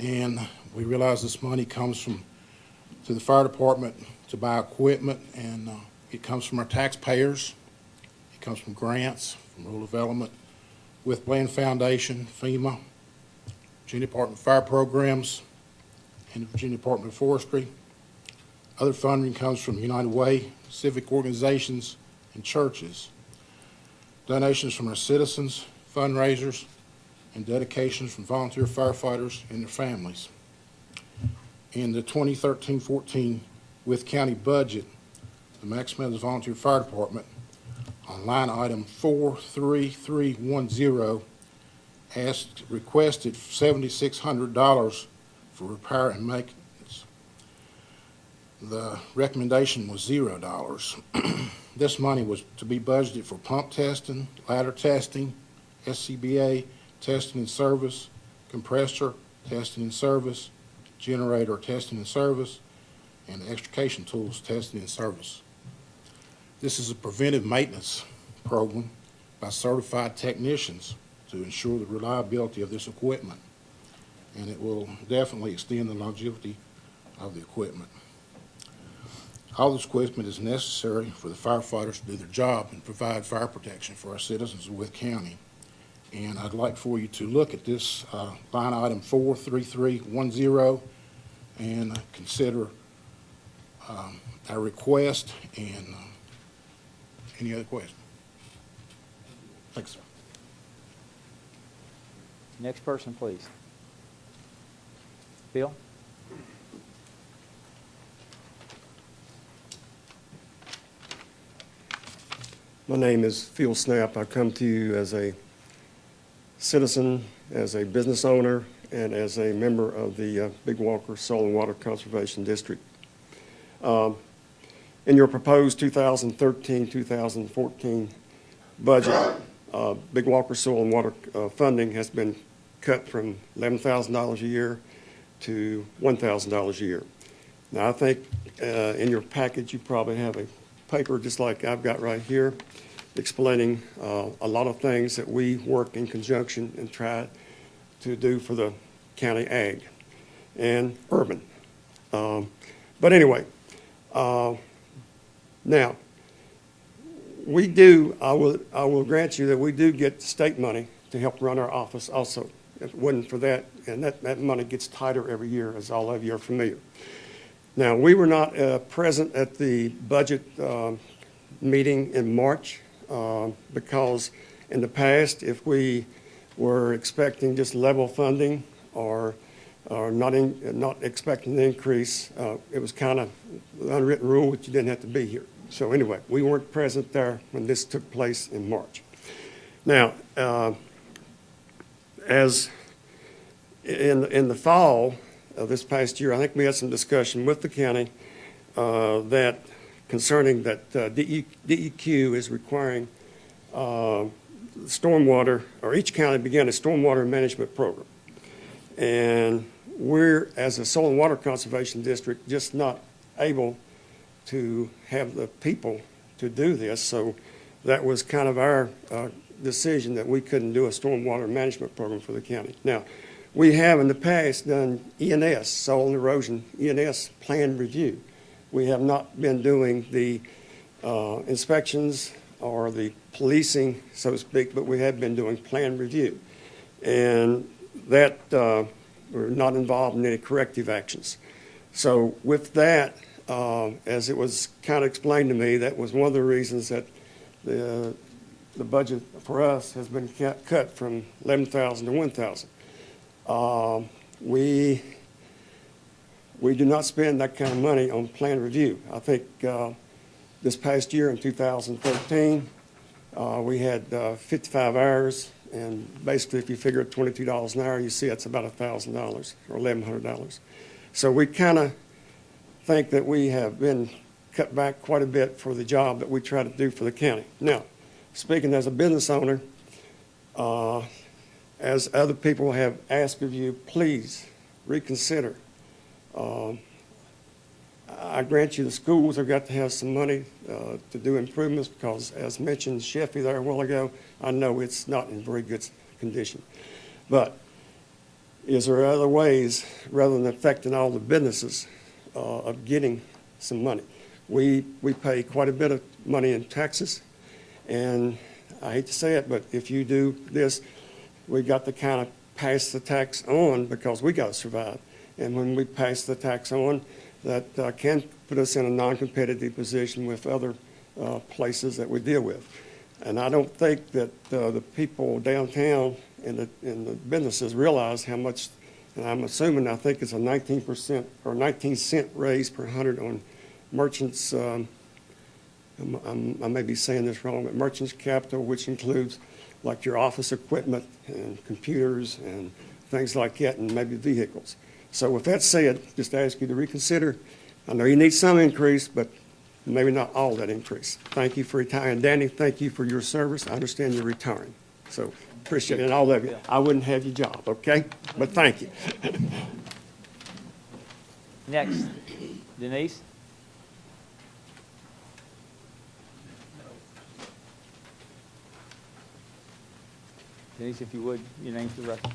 and we realize this money comes from to the fire department to buy equipment, and it comes from our taxpayers. It comes from grants, from rural development, with Bland Foundation, FEMA, Virginia Department of Fire Programs, and the Virginia Department of Forestry. Other funding comes from United Way, civic organizations, and churches. Donations from our citizens, fundraisers, and dedications from volunteer firefighters and their families. In the 2013-14 Wythe County budget, the Max Meadows Volunteer Fire Department, on line item 43310, requested $7,600 for repair and maintenance. The recommendation was $0. This money was to be budgeted for pump testing, ladder testing, SCBA testing and service, compressor testing and service, generator testing and service, and extrication tools testing and service. This is a preventive maintenance program by certified technicians to ensure the reliability of this equipment, and it will definitely extend the longevity of the equipment. All this equipment is necessary for the firefighters to do their job and provide fire protection for our citizens of Wythe County. And I'd like for you to look at this line item 43310 and consider our request. And any other questions? Thanks, sir. Next person, please. Bill? My name is Phil Snap. I come to you as a citizen, as a business owner, and as a member of the Big Walker Soil and Water Conservation District. In your proposed 2013-2014 budget, Big Walker Soil and Water funding has been cut from $11,000 a year to $1,000 a year. Now, I think in your package you probably have a paper just like I've got right here explaining a lot of things that we work in conjunction and try to do for the county ag and urban. But anyway, now, we do, I will grant you that we do get state money to help run our office also. If it wasn't for that, and that money gets tighter every year, as all of you are familiar. Now, we were not present at the budget meeting in March because in the past, if we were expecting just level funding or not expecting an increase, it was kind of an unwritten rule that you didn't have to be here. So anyway, we weren't present there when this took place in March. Now, as in the fall of this past year, I think we had some discussion with the county that concerning that DEQ is requiring stormwater, or each county began a stormwater management program. And we're, as a soil and water conservation district, just not able to have the people to do this. So that was kind of our decision that we couldn't do a stormwater management program for the county. Now, we have in the past done ENS, soil and erosion, ENS plan review. We have not been doing the inspections or the policing, so to speak, but we have been doing plan review. And that, we're not involved in any corrective actions. So with that, as it was kind of explained to me, that was one of the reasons that the budget for us has been cut from $11,000 to $1,000. We do not spend that kind of money on plan review. I think this past year in 2013, we had 55 hours, and basically if you figure at $22 an hour, you see that's about $1,000 or $1,100. So we kind of think that we have been cut back quite a bit for the job that we try to do for the county. Now, speaking as a business owner, as other people have asked of you, please reconsider. I grant you the schools have got to have some money to do improvements because, as mentioned, Sheffy there a while ago, I know it's not in very good condition. But is there other ways, rather than affecting all the businesses, of getting some money? We pay quite a bit of money in taxes, and I hate to say it, but if you do this, we got to kind of pass the tax on because we got to survive. And when we pass the tax on, that can put us in a non-competitive position with other places that we deal with. And I don't think that the people downtown and the businesses realize how much, and I'm assuming, I think it's a 19% or 19-cent raise per 100 on merchants, I may be saying this wrong, but merchants capital, which includes like your office equipment and computers and things like that, and maybe vehicles. So with that said, just ask you to reconsider. I know you need some increase, but maybe not all that increase. Thank you for retiring. Danny, thank you for your service. I understand you're retiring. So appreciate it, and all of you. I wouldn't have your job, okay? But thank you. Next, Denise. Denise, if you would, your name for the record.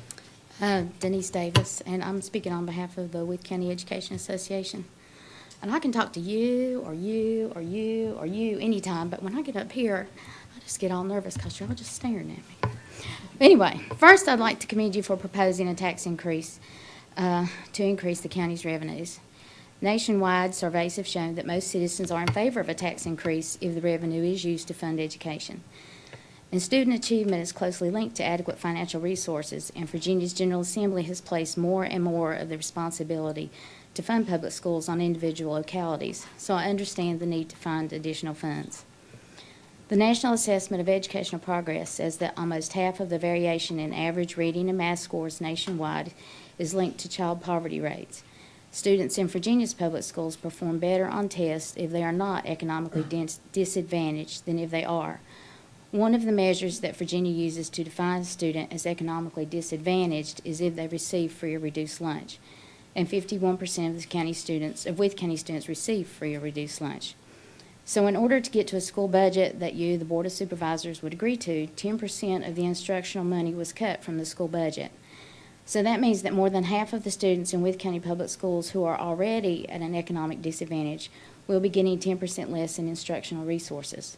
Denise Davis, and I'm speaking on behalf of the Wythe County Education Association. And I can talk to you or you or you or you anytime, but when I get up here, I just get all nervous because you're all just staring at me. Anyway, first I'd like to commend you for proposing a tax increase to increase the county's revenues. Nationwide, surveys have shown that most citizens are in favor of a tax increase if the revenue is used to fund education. And student achievement is closely linked to adequate financial resources, and Virginia's General Assembly has placed more and more of the responsibility to fund public schools on individual localities, so I understand the need to find additional funds. The National Assessment of Educational Progress says that almost half of the variation in average reading and math scores nationwide is linked to child poverty rates. Students in Virginia's public schools perform better on tests if they are not economically disadvantaged than if they are. One of the measures that Virginia uses to define a student as economically disadvantaged is if they receive free or reduced lunch, and 51% of the county students, of Wythe County students, receive free or reduced lunch. So in order to get to a school budget that you, the Board of Supervisors, would agree to, 10% of the instructional money was cut from the school budget. So that means that more than half of the students in Wythe County Public Schools who are already at an economic disadvantage will be getting 10% less in instructional resources.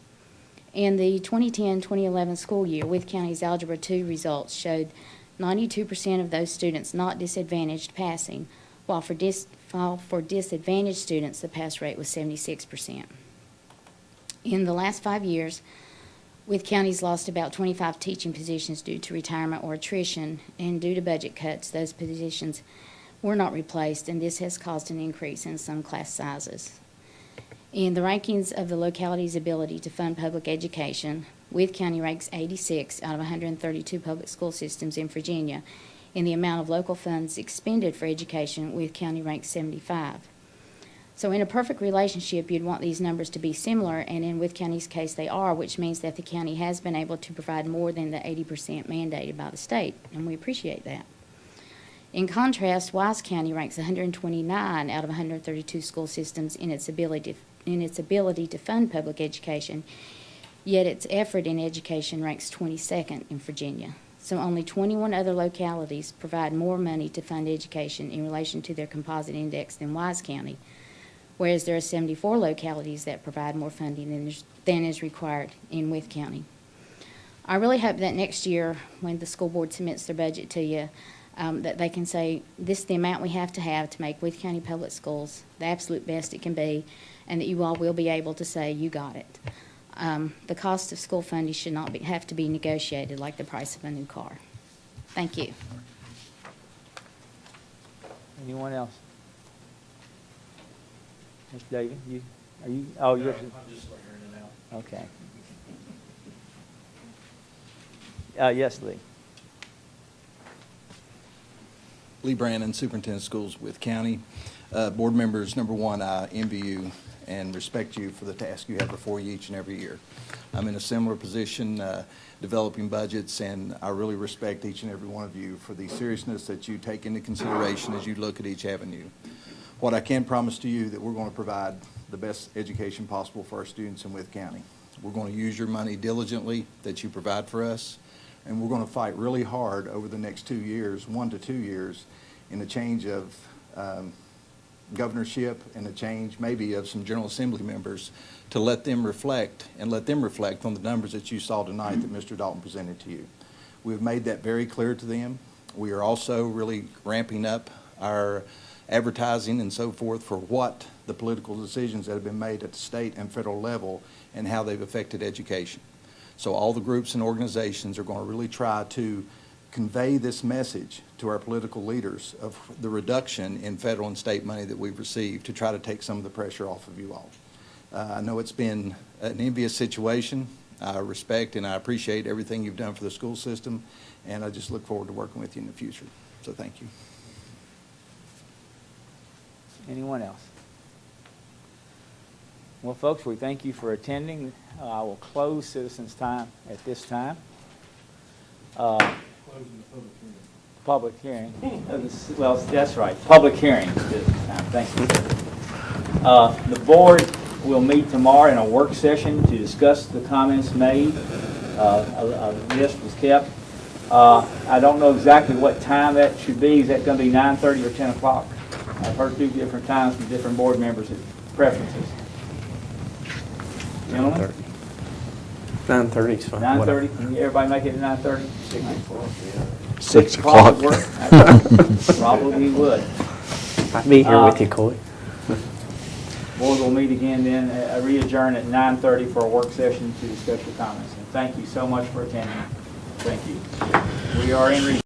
In the 2010-2011 school year, Wythe County's Algebra 2 results showed 92% of those students not disadvantaged passing, while for disadvantaged students, the pass rate was 76%. In the last 5 years, Wythe County's lost about 25 teaching positions due to retirement or attrition, and due to budget cuts, those positions were not replaced, and this has caused an increase in some class sizes. In the rankings of the locality's ability to fund public education, Wythe County ranks 86 out of 132 public school systems in Virginia. In the amount of local funds expended for education, Wythe County ranks 75. So in a perfect relationship, you'd want these numbers to be similar, and in Wythe County's case they are, which means that the county has been able to provide more than the 80% mandated by the state, and we appreciate that. In contrast, Wythe County ranks 129 out of 132 school systems in its ability to fund public education, yet its effort in education ranks 22nd in Virginia. So only 21 other localities provide more money to fund education in relation to their composite index than Wythe County, whereas there are 74 localities that provide more funding than is required in Wythe County. I really hope that next year, when the school board submits their budget to you, that they can say, this is the amount we have to make Wythe County Public Schools the absolute best it can be, and that you all will be able to say, you got it. The cost of school funding should not have to be negotiated like the price of a new car. Thank you. Anyone else? Mr. David, oh, you're. I'm just hearing it out. Okay. Yes, Lee. Lee Brandon, Superintendent of Schools, Wythe County. Board members, number one, I envy you and respect you for the task you have before you each and every year. I'm in a similar position, developing budgets, and I really respect each and every one of you for the seriousness that you take into consideration as you look at each avenue. What I can promise to you that we're going to provide the best education possible for our students in Wythe County. We're going to use your money diligently that you provide for us, and we're going to fight really hard over the next 2 years, 1 to 2 years, in a change of governorship and a change maybe of some General Assembly members to let them reflect on the numbers that you saw tonight that Mr. Dalton presented to you. We've made that very clear to them. We are also really ramping up our advertising and so forth for what the political decisions that have been made at the state and federal level and how they've affected education. So all the groups and organizations are going to really try to convey this message to our political leaders of the reduction in federal and state money that we've received to try to take some of the pressure off of you all. I know it's been an envious situation. I respect and I appreciate everything you've done for the school system, and I just look forward to working with you in the future. So thank you. Anyone else? Well, folks, we thank you for attending. I will close citizens' time at this time. Public hearing. Well, that's right. Public hearing. Thank you. The board will meet tomorrow in a work session to discuss the comments made. A list was kept. I don't know exactly what time that should be. Is that going to be 9:30 or 10 o'clock? I've heard two different times from different board members' preferences. Gentlemen? 9:30 is fine. 9:30, can everybody make it at 9:30? 6 o'clock. would work? Probably would. I'll be here with you, Coy. Board will meet again then, re-adjourn at 9:30 for a work session to discuss your comments. And thank you so much for attending. Thank you. We are in recess.